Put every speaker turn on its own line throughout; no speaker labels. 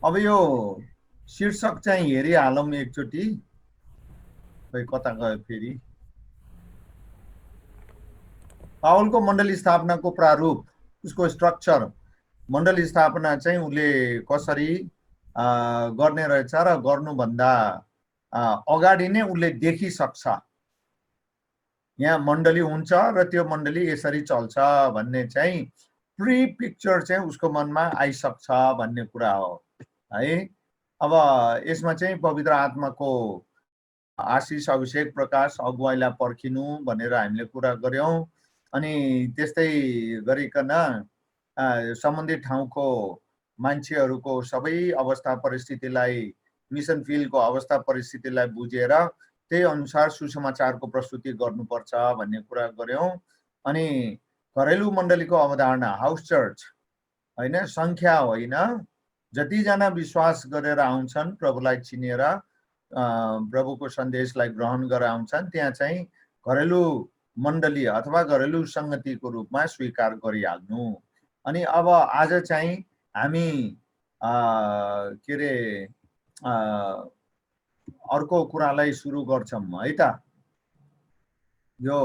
अब यो शीर्षक चाहिँ हेरिहालौँ एकचोटि। खै कता गयो फेरि। पावलको मण्डली स्थापनाको प्रारूप, उसको स्ट्रक्चर, मण्डली स्थापना चाहिँ उसले कसरी गर्ने रहेछ र गर्नुभन्दा अगाडि नै उसले देखिसक्छ यहाँ मण्डली हुन्छ र त्यो मण्डली यसरी चल्छ भन्ने चाहिँ प्री पिक्चर चाहिँ उसको मनमा आइसक्छ भन्ने कुरा हो है। अब यसमा चाहिँ पवित्र आत्माको आशिष अभिषेक प्रकाश अगुवाईलाई पर्खिनु भनेर हामीले कुरा गर्यौं। अनि त्यस्तै गरिकन सम्बन्धित ठाउँको मान्छेहरूको सबै अवस्था परिस्थितिलाई, मिसन फिल्डको अवस्था परिस्थितिलाई बुझेर त्यही अनुसार सुसमाचारको प्रस्तुति गर्नुपर्छ भन्ने कुरा गर्यौं। अनि घरेलु मण्डलीको अवधारणा, हाउस चर्च हैन, संख्या होइन, जतिजना विश्वास गरेर आउँछन्, प्रभुलाई चिनेर प्रभुको सन्देशलाई ग्रहण गरेर आउँछन्, त्यहाँ चाहिँ घरेलु मण्डली अथवा घरेलु संगतिको रूपमा स्वीकार गरिहाल्नु। अनि अब आज चाहिँ हामी के अरे अर्को कुरालाई सुरु गर्छौं है त। यो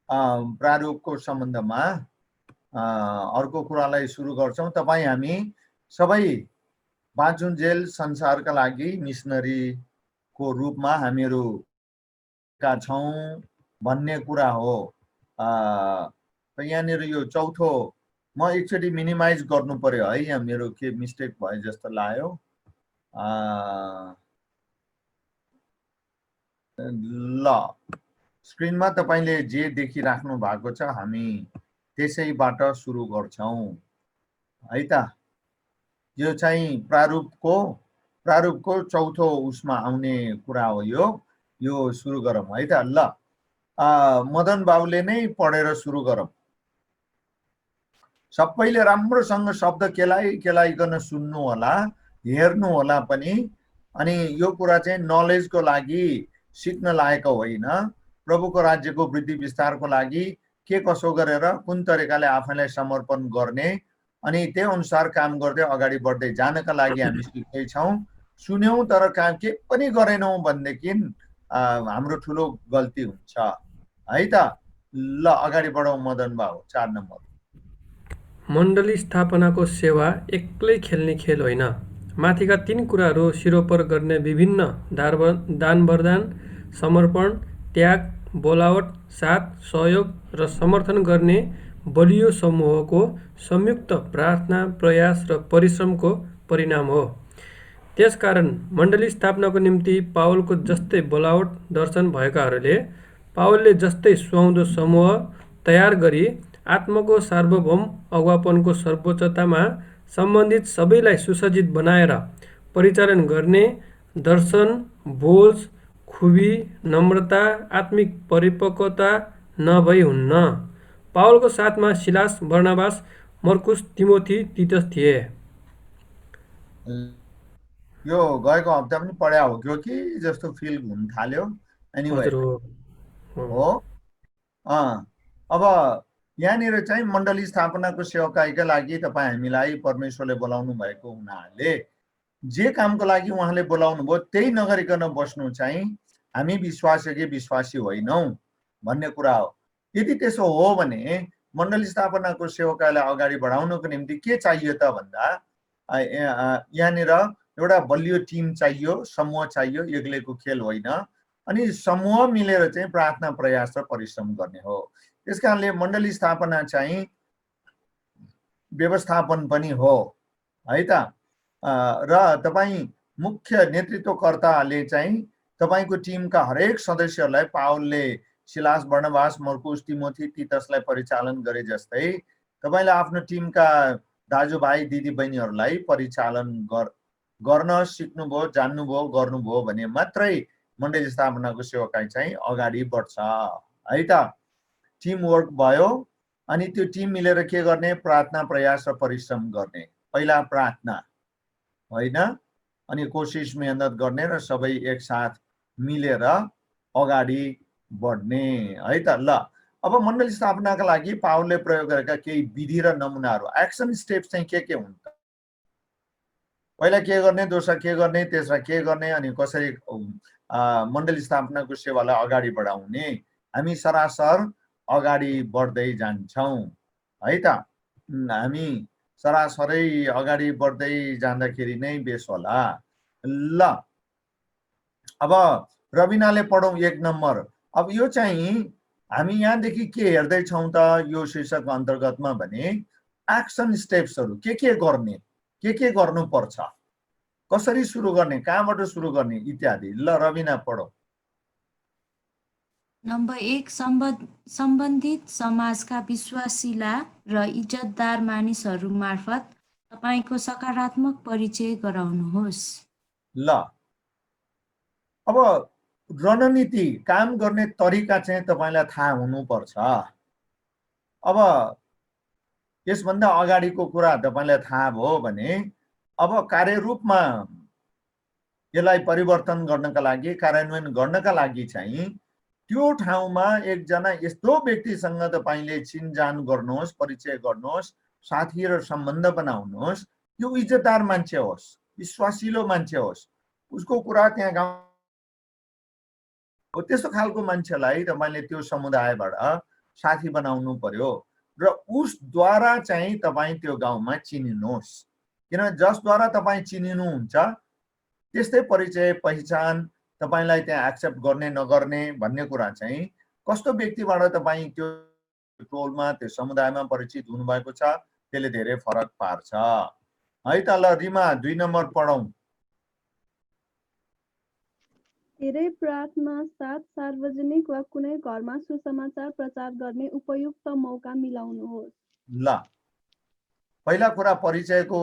प्रारूपको सम्बन्धमा अर्को कुरालाई सुरु गर्छौं। तपाई हामी सबै बाँचुन्जेल संसारका लागि मिसनरीको रूपमा हामीहरू का छौं भन्ने कुरा हो। यहाँनिर यो चौथो म एकचोटि मिनिमाइज गर्नु पर्यो है, यहाँ मेरो के मिस्टेक भयो जस्तो लाग्यो। ल स्क्रिनमा तपाईले जे देखिराख्नु भएको छ हामी त्यसैबाट सुरु गर्छौं है त। यो चाहिँ प्रारूपको चौथो उसमा आउने कुरा हो। यो सुरु गरौँ है त। ल मदन बाबुले नै पढेर सुरु गरौँ। सबैले राम्रोसँग शब्द केलाइकन सुन्नु होला, हेर्नु होला पनि। अनि यो कुरा चाहिँ नलेजको लागि सिक्न लागेको होइन, प्रभुको राज्यको वृद्धि विस्तारको लागि के कसो गरेर कुन तरिकाले आफैलाई समर्पण गर्ने अनि त्यही अनुसार काम गर्दै अगाडि बढ्दै जानका लागि हामी सिक्दै छौं। सुन्यौं तर काम के पनि गरेनौं भनेदेखि हाम्रो ठुलो गल्ती हुन्छ है त। ल अगाडि बढौं मदन बाबु। 4 नम्बर।
मण्डली स्थापनाको सेवा एक्लै खेल्ने खेल होइन। माथिका 3 कुराहरू सिरोपर गर्ने विभिन्न दान वरदान, समर्पण, त्याग, बोलावट, साथ, सहयोग र समर्थन गर्ने बलियो समूहको संयुक्त प्रार्थना, प्रयास र परिश्रमको परिणाम हो। त्यसकारण मण्डली स्थापनाको निम्ति पावलको जस्तै बोलावट दर्शन भएकाहरूले पावलले जस्तै सुहाउँदो समूह तयार गरी आत्माको सार्वभौम अगुवापनको सर्वोच्चतामा सम्बन्धित सबैलाई सुसज्जित बनाएर परिचालन गर्ने दर्शन, बोझ, खुबी, नम्रता, आत्मिक परिपक्वता नभई हुन्न। पावलको साथमा सिलास, बर्नबास, मर्कुस, तिमोथी, तीतस थिए।
यो गएको हप्ता पनि पढ्या हो कि जस्तो फिल हुन थाल्यो। एनीवे हो। अब यहाँनिर चाहिँ मण्डली स्थापनाको सेवकाईका लागि तपाईँ हामीलाई परमेश्वरले बोलाउनु भएको हुनाले जे कामको लागि उहाँले बोलाउनु भयो त्यही नगरिकन बस्नु चाहिँ हामी विश्वासी विश्वासी होइनौं भन्ने कुरा हो। यदि त्यसो हो भने मण्डली स्थापनाको सेवकाईलाई अगाडि बढाउनको निम्ति के चाहियो त भन्दा यहाँनिर एउटा बलियो टिम चाहियो, समूह चाहियो, एक्लैको खेल होइन। अनि समूह मिलेर चाहिँ प्रार्थना, प्रयास र परिश्रम गर्ने हो। त्यसकारणले मण्डली स्थापना चाहिँ व्यवस्थापन पनि हो है त। र तपाईँ मुख्य नेतृत्वकर्ताले चाहिँ तपाईको टिमका हरेक सदस्यहरूलाई पावलले सिलास, बर्नबास, मर्कुस, तिमोथी, तीतसलाई परिचालन गरे जस्तै तपाईले आफ्नो टिमका दाजुभाइ दिदीबहिनीहरूलाई परिचालन गर्न सिक्नुभयो, जान्नुभयो, गर्नुभयो भने मात्रै मण्डली स्थापनाको सेवकाई चाहिँ अगाडि बढ्छ है त। टिम वर्क भयो। अनि त्यो टिम मिलेर के गर्ने? प्रार्थना, प्रयास र परिश्रम गर्ने। पहिला प्रार्थना होइन, अनि कोसिस मेहनत गर्ने र सबै एकसाथ मिलेर अगाडि बढ्ने है त। ल अब मण्डली स्थापनाका लागि पावलले प्रयोग गरेका केही विधि र नमुनाहरू, एक्सन स्टेप्स चाहिँ के हुन् त? पहिला के गर्ने, दोस्रो के गर्ने, तेस्रा के गर्ने, अनि कसरी मण्डली स्थापनाको सेवालाई अगाडि बढाउने, हामी सरासर अगाडि बढ्दै जान्छौँ है त। हामी सरासरै अगाडि बढ्दै जाँदाखेरि नै बेस होला। ल अब रविनाले पढौँ 1 नम्बर। अब यो चाहिँ हामी यहाँदेखि के हेर्दैछौँ त यो शीर्षक अन्तर्गतमा भने एक्सन स्टेप्सहरू के गर्ने, के गर्नुपर्छ, कसरी सुरु गर्ने, कहाँबाट सुरु गर्ने इत्यादि। ल रविना पढौँ।
नम्बर 1, सम्बन्धित समाजका विश्वासिला र इज्जतदार मानिसहरू मार्फत तपाईँको सकारात्मक परिचय गराउनुहोस्।
ल अब रणनीति, काम गर्ने तरिका चाहिँ तपाईँलाई थाहा हुनुपर्छ। अब यसभन्दा अगाडिको कुरा तपाईँलाई थाहा भयो भने अब कार्यरूपमा यसलाई परिवर्तन गर्नका लागि, कार्यान्वयन गर्नका लागि चाहिँ त्यो ठाउँमा एकजना यस्तो व्यक्तिसँग तपाईँले चिनजान गर्नुहोस्, परिचय गर्नुहोस्, साथी र सम्बन्ध बनाउनुहोस्। त्यो इज्जतदार मान्छे होस्, विश्वासिलो मान्छे होस्, उसको कुरा त्यहाँ गाउँ, त्यस्तो खालको मान्छेलाई तपाईँले त्यो समुदायबाट साथी बनाउनु पर्यो र उसद्वारा चाहिँ तपाईँ त्यो गाउँमा चिनिनुहोस्। किनभने जसद्वारा तपाईँ चिनिनुहुन्छ त्यस्तै परिचय, पहिचान तपाईँलाई त्यहाँ एक्सेप्ट गर्ने नगर्ने भन्ने कुरा चाहिँ कस्तो व्यक्तिबाट तपाईँ त्यो टोलमा, त्यो समुदायमा परिचित हुनुभएको छ, त्यसले धेरै फरक पार्छ है त। ल रिमा 2 नम्बर पढौँ।
धेरै प्रार्थना साथ सार्वजनिक वा कुनै घरमा सुसमाचार प्रचार गर्ने उपयुक्त मौका मिलाउनुहोस्।
ल पहिला कुरा परिचयको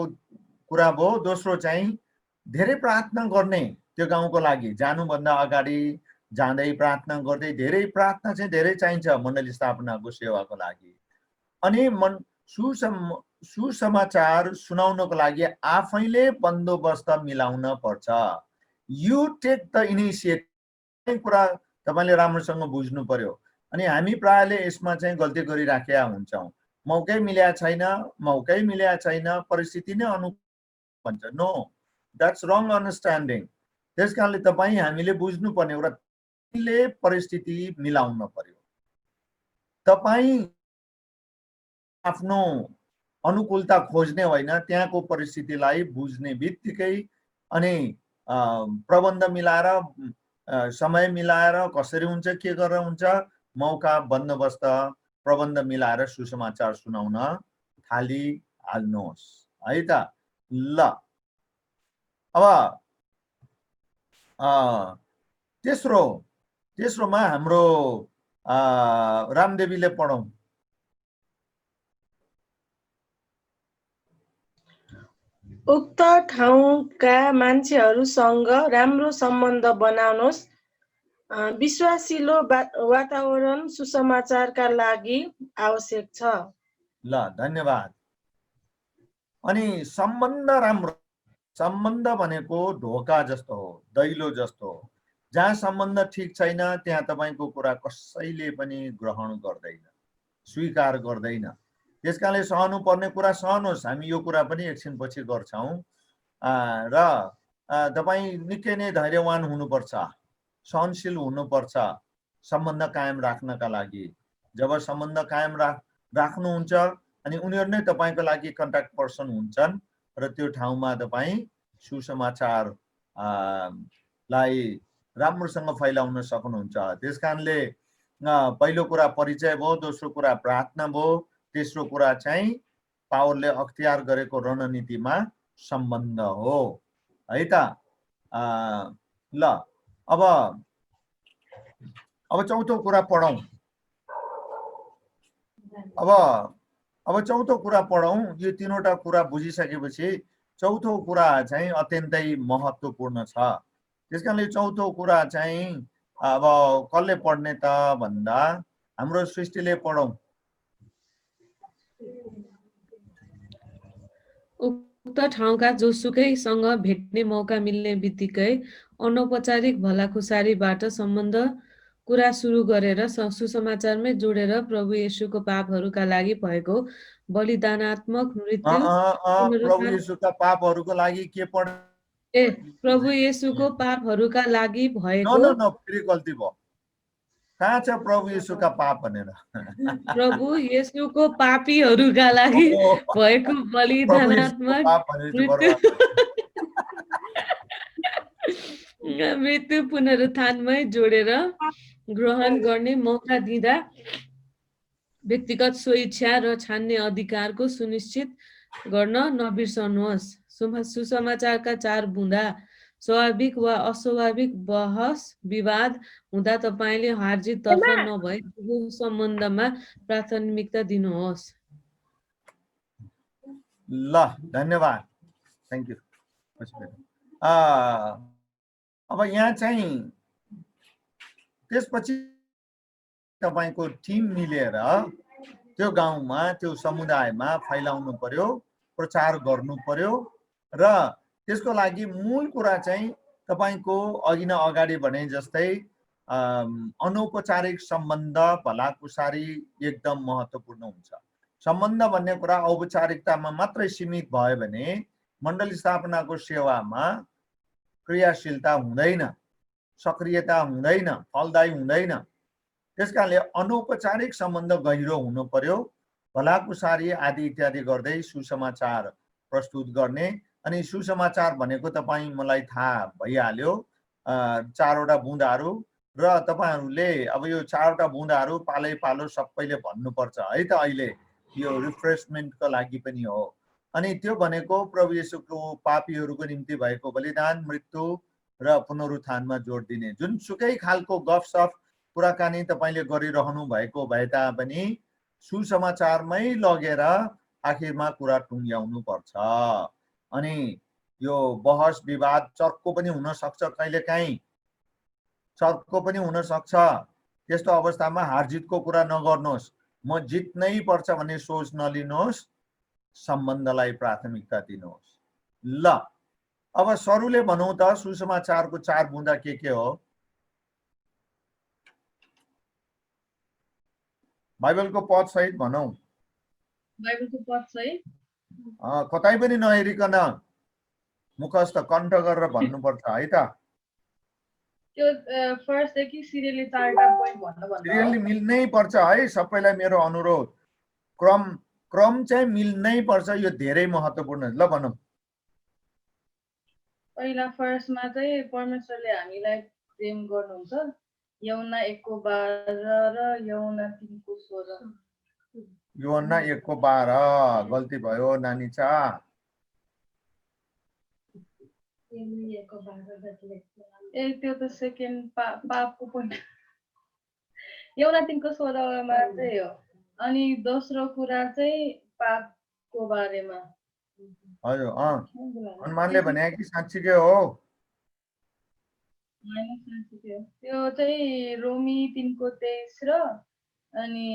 कुरा भयो। दोस्रो चाहिँ धेरै प्रार्थना गर्ने, त्यो गाउँको लागि जानुभन्दा अगाडि जाँदै प्रार्थना गर्दै, धेरै प्रार्थना चाहिँ धेरै चाहिन्छ मण्डली स्थापनाको सेवाको लागि। अनि सुसमाचार सुनाउनको लागि आफैले बन्दोबस्त मिलाउन पर्छ। You take the initiative. कुरा तपाईँले राम्रोसँग बुझ्नु पर्यो। अनि हामी प्रायले यसमा चाहिँ गल्ती गरिराखेका हुन्छौँ। मौकै मिल्या छैन, परिस्थिति नै भन्छ। No, that's wrong understanding. त्यस कारणले तपाईँ हामीले बुझ्नुपर्ने एउटा परिस्थिति मिलाउन पर्यो। तपाईँ आफ्नो अनुकूलता खोज्ने होइन, त्यहाँको परिस्थितिलाई बुझ्ने बित्तिकै अनि प्रबन्ध मिलाएर, समय मिलाएर कसरी हुन्छ, के गरेर हुन्छ, मौका, बन्दोबस्त, प्रबन्ध मिलाएर सुसमाचार सुनाउन थालिहाल्नुहोस् है त। ल अब तेस्रोमा हाम्रो रामदेवीले पढौँ।
उक्त ठाउँका मान्छेहरूसँग राम्रो सम्बन्ध बनाउनुहोस्। विश्वासिलो वातावरण सुसमाचारका लागि आवश्यक छ।
ल धन्यवाद। अनि सम्बन्ध राम्रो, सम्बन्ध भनेको ढोका जस्तो हो, दैलो जस्तो हो। जहाँ सम्बन्ध ठिक छैन त्यहाँ तपाईँको कुरा कसैले पनि ग्रहण गर्दैन, स्वीकार गर्दैन। त्यसकारणले सहनुपर्ने कुरा सहनुहोस्। हामी यो कुरा पनि एकछिनपछि गर्छौँ। र तपाईँ निकै नै धैर्यवान हुनुपर्छ, सहनशील हुनुपर्छ सम्बन्ध कायम राख्नका लागि। जब सम्बन्ध कायम राख्नुहुन्छ अनि उनीहरू नै तपाईँको लागि कन्ट्याक्ट पर्सन हुन्छन् र त्यो ठाउँमा तपाईँ सुसमाचार लाई राम्रोसँग फैलाउन सक्नुहुन्छ। त्यस कारणले पहिलो कुरा परिचय भयो, दोस्रो कुरा प्रार्थना भयो, तेस्रो कुरा चाहिँ पावलले अख्तियार गरेको रणनीतिमा सम्बन्ध हो है त। ल अब चौथो कुरा पढौँ। अब चौथो कुरा पढौँ। यो तीनवटा कुरा बुझिसकेपछि चौथो कुरा चाहिँ अत्यन्तै महत्त्वपूर्ण छ। त्यसकारणले चौथो कुरा चाहिँ अब कसले पढ्ने त भन्दा हाम्रो सृष्टिले पढौँ।
उक्त ठाउँका जोसुकैसँग भेट्ने मौका मिल्ने बित्तिकै अनौपचारिक भलाखुसारीबाट सम्बन्ध कुरा सुरु गरेर सुसमाचारमै जोडेर प्रभु येशूको पापहरूका लागि भएको बलिदानात्मक मृत्यु
प्रभु
पुनरुत्थान
येशूका पापहरूको लागि के पढ
प्रभु येशूको पापहरूका लागि
नो
भएको
नो नो फेरि गल्ती भयो कहाँ छ प्रभु येशूका पाप भनेर
प्रभु येशूको पापीहरूका लागि भएको
प्रभु येशूको
बलिदानात्मक
पाप भनेपछि
मृत्यु
बरबाद
मृत्यु पुनरुत्थानमै जोडेर ग्रहण गर्ने मौका दिँदा व्यक्तिगत स्वेच्छा र छान्ने अधिकारको सुनिश्चित गर्न नबिर्सनुहोस्। सुसमाचारका 4 बुँदा स्वाभाविक वा अस्वाभाविक बहस विवाद हुँदा तपाईँले हारजिततर्फ नभई सम्बन्धमा प्राथमिकता दिनुहोस्।
ल धन्यवाद थ्याङ्क यू अब यहाँ चाहिँ त्यसपछि तपाईको टिम मिलेर त्यो गाउँमा त्यो समुदायमा फैलाउनु पर्यो प्रचार गर्नु पर्यो र त्यसको लागि मूल कुरा चाहिँ तपाईको अघि नै अगाडि भने जस्तै अनौपचारिक सम्बन्ध भलाकुसारी एकदम महत्त्वपूर्ण हुन्छ। सम्बन्ध भन्ने कुरा औपचारिकतामा मात्रै सीमित भयो भने मण्डली स्थापनाको सेवामा क्रियाशीलता हुँदैन, सक्रियता हुँदैन, फलदायी हुँदैन। त्यसकारणले अनौपचारिक सम्बन्ध गहिरो हुनु पर्यो। भलाकुसारी आदि इत्यादि गर्दै सुसमाचार प्रस्तुत गर्ने। अनि सुसमाचार भनेको तपाईँ मलाई थाहा भइहाल्यो 4 वटा बुँदाहरू र तपाईहरूले अब यो 4 वटा बुँदाहरू पालै पालो सबैले भन्नुपर्छ है त। अहिले यो रिफ्रेशमेन्टको लागि पनि हो। अनि त्यो भनेको प्रभु येशूको पापीहरूको निम्ति भएको बलिदान, मृत्यु र पुनरुत्थानमा जोड दिने। जुनसुकै खालको गफसफ कुराकानी तपाईले गरिरहनु भएको भए तापनि सुसमाचारमै लगेर आखिरमा कुरा टुङ्ग्याउनु पर्छ। अनि यो बहस विवाद चर्को पनि हुन सक्छ, कहिलेकाहीँ चर्को पनि हुन सक्छ। त्यस्तो अवस्थामा हारजितको कुरा नगर्नुहोस्। म जित्नै पर्छ भन्ने सोच नलिनुहोस्, सम्बन्धलाई प्राथमिकता दिनुहोस्। ल अब सरुले भनौँ त सुसमाचारको 4 बुँदा के हो? बाइबलको पद सहित भनौँ।
बाइबलको पद सहित
कतै पनि नहेरिकन मुखस्थ कण्ठ गरेर भन्नुपर्छ है त।
त्यो फर्स्ट देखि सिरियली 4टा पोइन्ट भन्नु
सिरियली मिल्नै पर्छ है। सबैलाई मेरो अनुरोध, क्रम चाहिँ मिल्नै पर्छ। यो धेरै महत्त्वपूर्ण। ल भनौँ।
पहिला फर्स्टमा चाहिँ परमेश्वरले हामीलाई प्रेम गर्नुहुन्छ। यौना 1:12 र यौना 3:16।
योहन्ना 1:12 गल्ती भयो नानी चा।
त्यो त सेकेन्ड पापको पोइन्ट। यौना 3:16 मा चाहिँ हो। अनि दोस्रो कुरा चाहिँ पापको बारेमा।
हजुर हनुमानले भने कि साँच्चीकै हो?
त्यो चाहिँ रोमी 3:23 र अनि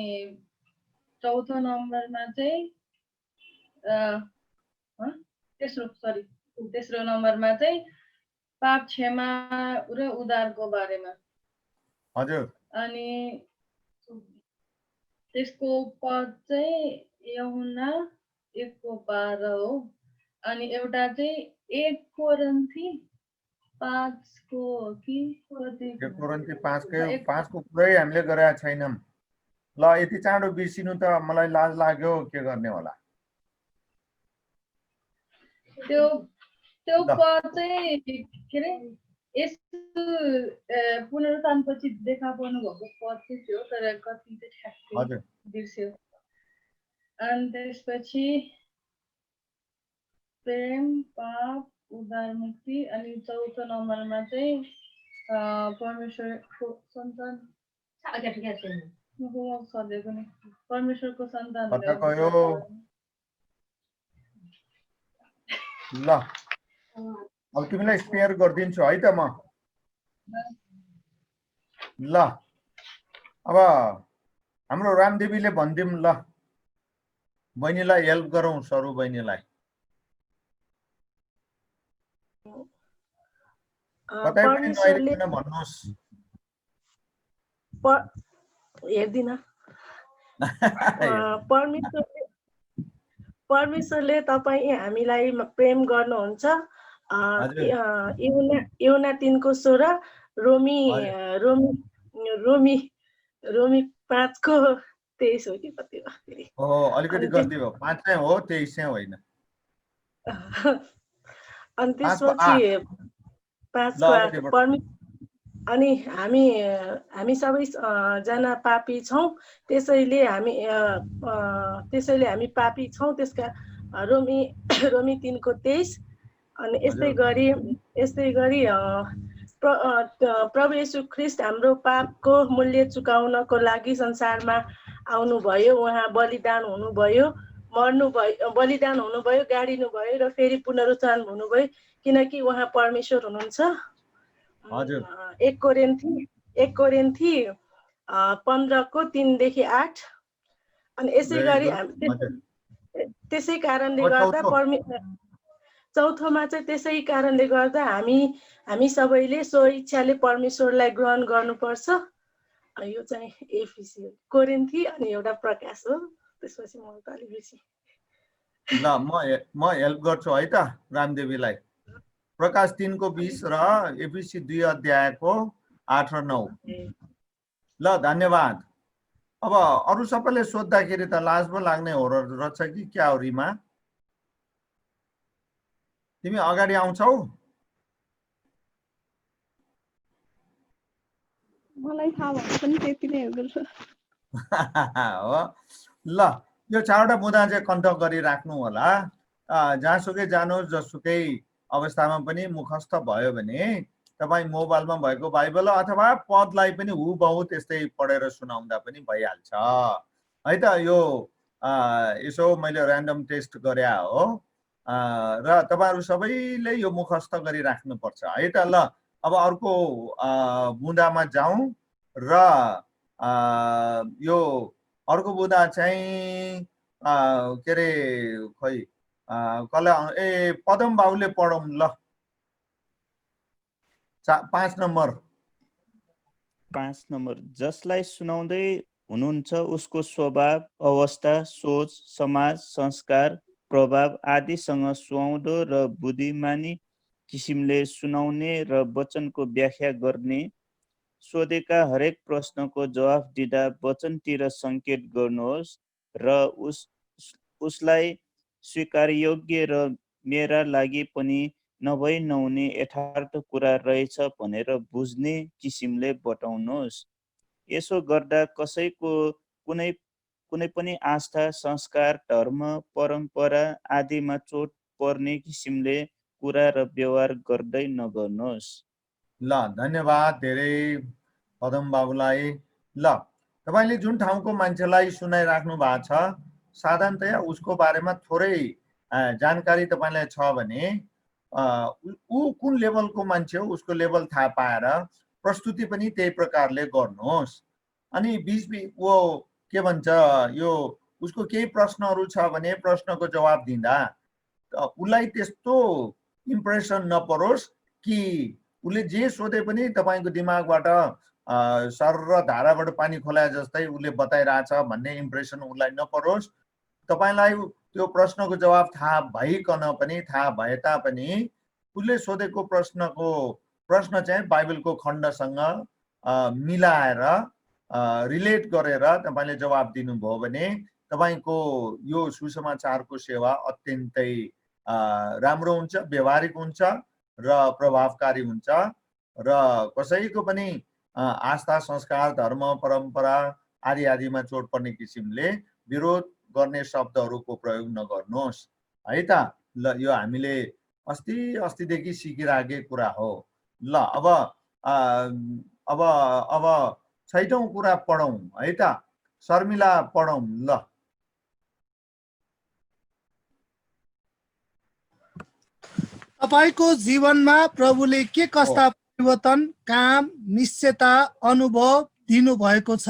चौथो नम्बरमा चाहिँ तेस्रो नम्बरमा चाहिँ पाप क्षमा र उद्धारको बारेमा।
हजुर।
अनि त्यसको पद चाहिँ यहुन्ना 1:12 हो। अनि एउटा चाहिँ 1 कोरिन्थी 5को कि
1 कोरिन्थी 5को पुरै हामीले गरेका छैनौँ। ल यति चाँडो बिर्सिनु त मलाई लाज लाग्यो, के गर्ने होला।
त्यो पद चाहिँ के अरे यस्तो पुनरुत्थानपछि देखा पर्नु भएको पद चाहिँ थियो, तर कति चाहिँ ठ्याक्कै बिर्स्यो। अनि त्यसपछि प्रेम, पाप, उद्धार, मुक्ति। अनि चौथो नम्बरमा चाहिँ परमेश्वरको सन्तान। परमेश्वरको सन्तान।
ल अब तिमीलाई स्पेयर गरिदिन्छु है त म। ल अब हाम्रो रामदेवीले भनिदिउँ। ल बहिनीलाई हेल्प गरौँ, सरू बहिनीलाई। कतै पनि नहेरिकन भन्नुहोस्।
हेर्दिन।
परमेश्वरले तपाईँ हामीलाई प्रेम गर्नुहुन्छ।
हजुर
युहन्ना 3:16, रोमी
हजुर
रोमी रोमी रोमी 5:23 हो कि कति हो फेरि।
ओहो अलिकति
अनि
गल्ती भयो, 5 चाहिँ हो 23 चाहिँ होइन।
अनि
5 को
त्यसपछि
8 ल
5:8
अगाडि बढ्नु।
अनि हामी सबै जना पापी छौँ, त्यसैले हामी पापी छौँ। त्यसका रोमी 3:23। अनि यस्तै गरी प्रभु येशू ख्रीष्ट हाम्रो पापको मूल्य चुकाउनको लागि संसारमा आउनुभयो। उहाँ बलिदान हुनुभयो, बलिदान हुनुभयो, गाडिनुभयो र फेरि पुनरुत्थान हुनुभयो, किनकि उहाँ परमेश्वर हुनुहुन्छ।
हजुर
1 कोरिन्थी 15:3-8। अनि यसै गरी त्यसै कारणले गर्दा चौथोमा चाहिँ त्यसै कारणले गर्दा हामी सबैले स्वइच्छाले परमेश्वरलाई ग्रहण गर्नुपर्छ। यो चाहिँ एफिसी कोरिन्थी अनि एउटा प्रकाश हो। त्यसपछि म अलि बेसी
ल म हेल्प गर्छु है त रामदेवीलाई। प्रकाश 3:20 र एफिसी 2:8 र 9। ल धन्यवाद। अब अरू सबैले सोद्धाखेरि त लाज पो लाग्ने हो रहेछ कि क्या हो रिमा? तिमी अगाडि आउँछौ?
मलाई थाहा भएको पनि त्यति नै हो गुरु।
हो ल, यो 4वटा बुँदा चाहिँ कण्ठ गरिराख्नु होला। जहाँसुकै जानुहोस्, जसुकै अवस्थामा पनि मुखस्थ भयो भने तपाईँ मोबाइलमा भएको बाइबल अथवा पदलाई पनि हुबहु त्यस्तै पढेर सुनाउँदा पनि भइहाल्छ है त। यो यसो मैले ऱ्यान्डम टेस्ट गरे हो र तपाईँहरू सबैले यो मुखस्थ गरिराख्नुपर्छ है त। ल अब अर्को बुँदामा जाउँ र यो अर्को बुँदा चाहिँ के अरे खै कसलाई पदम बाबुले पढौँ ल। 5 नम्बर।
5 नम्बर। जसलाई सुनाउँदै हुनुहुन्छ उसको स्वभाव, अवस्था, सोच, समाज, संस्कार, प्रभाव आदिसँग सुहाउँदो र बुद्धिमानी किसिमले सुनाउने र वचनको व्याख्या गर्ने। सोधेका हरेक प्रश्नको जवाफ दिँदा वचनतिर सङ्केत गर्नुहोस् र उसलाई स्वीकारयोग्य र मेरा लागि पनि नभई नहुने यथार्थ कुरा रहेछ भनेर बुझ्ने किसिमले बताउनुहोस्। यसो गर्दा कसैको कुनै पनि आस्था, संस्कार, धर्म, परम्परा आदिमा चोट पर्ने किसिमले कुरा र व्यवहार गर्दै नगर्नुहोस्।
ल धन्यवाद धेरै पदम बाबुलाई। ल तपाईँले जुन ठाउँको मान्छेलाई सुनाइराख्नु भएको छ, साधारणतया उसको बारेमा थोरै जानकारी तपाईँलाई छ भने ऊ कुन लेभलको मान्छे हो उसको लेभल थाहा पाएर प्रस्तुति पनि त्यही प्रकारले गर्नुहोस्। अनि बिचबिच वो के भन्छ, यो उसको केही प्रश्नहरू छ भने प्रश्नको जवाब दिँदा उसलाई त्यस्तो इम्प्रेसन नपरोस् कि उसले जे सोधे पनि तपाईँको दिमागबाट सर र धाराबाट पानी खोलाए जस्तै उसले बताइरहेछ भन्ने इम्प्रेसन उसलाई नपरोस्। तपाईँलाई त्यो प्रश्नको जवाब थाहा भइकन पनि, थाहा भए तापनि उसले सोधेको प्रश्न चाहिँ बाइबलको खण्डसँग मिलाएर रिलेट गरेर तपाईँले जवाब दिनुभयो भने तपाईँको यो सुसमाचारको सेवा अत्यन्तै राम्रो हुन्छ, व्यवहारिक हुन्छ र प्रभावकारी हुन्छ र कसैको पनि आस्था, संस्कार, धर्म, परम्परा आदि आदिमा चोट पर्ने किसिमले विरोध गर्ने शब्दहरूको प्रयोग नगर्नुहोस् है त। ल यो हामीले अस्तिदेखि सिकिराखेको कुरा हो। ल अब 6औं कुरा पढौँ है त। शर्मिला पढौँ ल।
तपाईको जीवनमा प्रभुले के कस्ता परिवर्तन, काम, निश्चयता, अनुभव दिनु भएको छ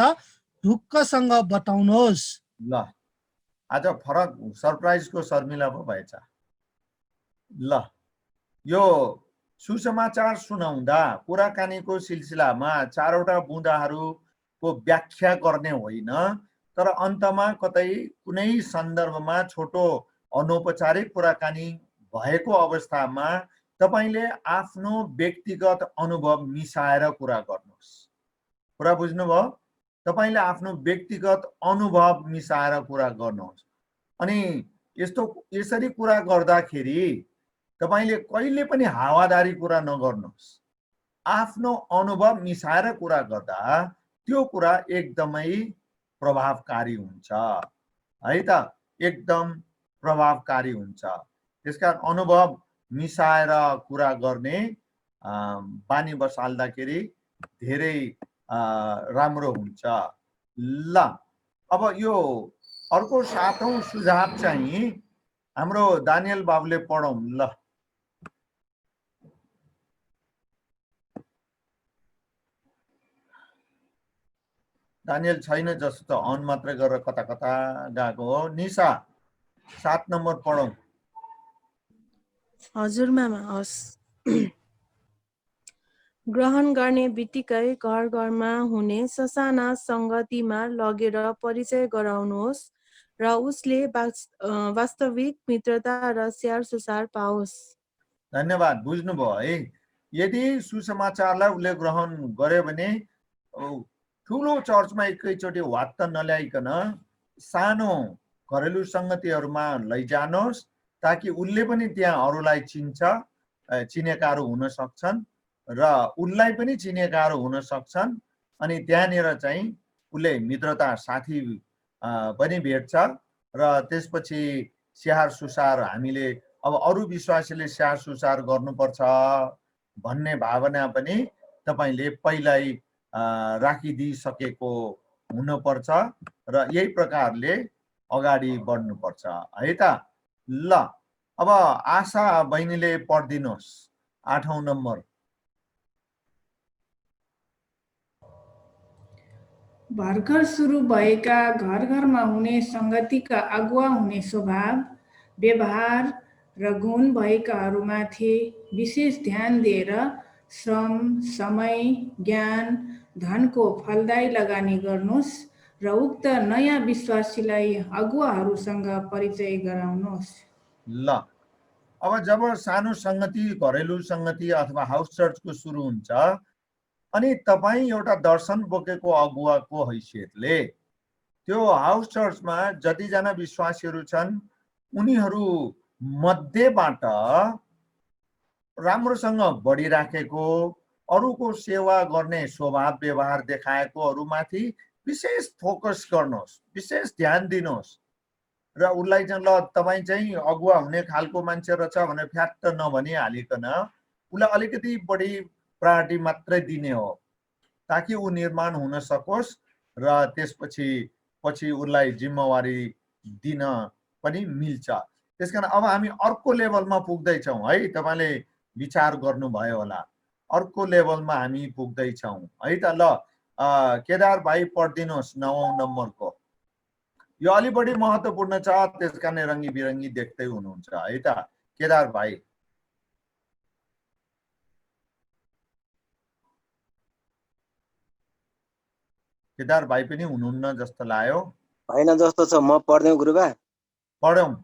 ढुक्कसँग बताउनुहोस्।
ल आज फरक सरप्राइजको शर्मिला पो भएछ। ल यो सुसमाचार सुनाउँदा कुराकानीको सिलसिलामा 4वटा बुँदाहरूको व्याख्या गर्ने होइन, तर अन्तमा कतै कुनै सन्दर्भमा छोटो अनौपचारिक कुराकानी भएको अवस्थामा तपाईले आफ्नो व्यक्तिगत अनुभव मिसाएर कुरा गर्नुहोस्। कुरा बुझ्नुभयो? तपाईले आफ्नो व्यक्तिगत अनुभव मिसाएर कुरा गर्नुहोस्। अनि यसरी कुरा गर्दाखेरि तपाईले कहिले पनि हावादारी कुरा नगर्नुहोस्। आफ्नो अनुभव मिसाएर कुरा गर्दा त्यो कुरा एकदमै प्रभावकारी हुन्छ है त, एकदम प्रभावकारी हुन्छ। त्यसकारण अनुभव मिसाएर कुरा गर्ने बानी बसाल्दाखेरि धेरै राम्रो हुन्छ। ल अब यो अर्को 7औं सुझाव चाहिँ हाम्रो दानियल बाबुले पढौँ। ल दानियल छैन जस्तो त, अन मात्रै गरेर कता कता गएको हो। निशा 7 नम्बर पढौँ।
हजुर मामा, हस्। ग्रहण गर्ने बित्तिकै घर घरमा हुने ससाना सङ्गतिमा लगेर परिचय गराउनुहोस् र उसले वास्तविक मित्रता र स्याहार सुसार पाओस्।
धन्यवाद। बुझ्नुभयो है? यदि सुसमाचारलाई उसले ग्रहण गर्यो भने ठुलो चर्चमा एकैचोटि वात्त नल्याइकन सानो घरेलु सङ्गतिहरूमा लैजानुहोस्, ताकि उसले पनि त्यहाँ अरूलाई चिनेकाहरू हुन सक्छन् र उसलाई पनि चिनेकाहरू हुन सक्छन्। अनि त्यहाँनिर चाहिँ उसले मित्रता साथी पनि भेट्छ र त्यसपछि स्याहार सुसार हामीले अब अरू विश्वासीले स्याहार सुसार गर्नुपर्छ भन्ने भावना पनि तपाईले पहिल्यै राखिदिइसकेको हुनुपर्छ र यही प्रकारले अगाडि बढ्नुपर्छ है त। ल अब आशा बहिनीले पढिदिनुहोस् 8औं नम्बर।
भर्खर सुरु भएका घर घरमा हुने सङ्गतिका अगुवा हुने स्वभाव, व्यवहार र गुण भएकाहरूमाथि विशेष ध्यान दिएर श्रम, समय, ज्ञान, धनको फलदायी लगानी गर्नुहोस् र उक्त नयाँ विश्वासीलाई अगुवाहरूसँग परिचय गराउनुहोस्।
ल अब जब सानो सङ्गति, घरेलु सङ्गति अथवा हाउस चर्चको सुरु हुन्छ अनि तपाईँ एउटा दर्शन बोकेको अगुवाको हैसियतले त्यो हाउस चर्चमा जतिजना विश्वासीहरू छन् उनीहरू मध्येबाट राम्रोसँग बढिराखेको, अरूको सेवा गर्ने स्वभाव व्यवहार देखाएकोहरूमाथि विशेष फोकस गर्नुहोस्, विशेष ध्यान दिनुहोस् र उसलाई चाहिँ ल तपाईँ चाहिँ अगुवा हुने खालको मान्छे रहेछ भनेर फ्याट्ट नभनिहालिकन उसलाई अलिकति बढी प्रायोरिटी मात्रै दिने हो, ताकि ऊ निर्माण हुन सकोस् र त्यसपछि उसलाई जिम्मेवारी दिन पनि मिल्छ। त्यसकारण अब हामी अर्को लेभलमा पुग्दैछौँ है, तपाईँले विचार गर्नुभयो होला, अर्को लेभलमा हामी पुग्दैछौँ है त। ल केदार भाइ पढिदिनुहोस् 9औं नम्बरको। यो अलि बढी महत्त्वपूर्ण छ, त्यसकारण रङ्गी बिरङ्गी देख्दै हुनुहुन्छ है त केदार भाइ। केदार भाइ पनि हुनुहुन्न जस्तो लाग्यो।
होइन जस्तो छ, म पढ्दै गुरुबा।
पढौँ।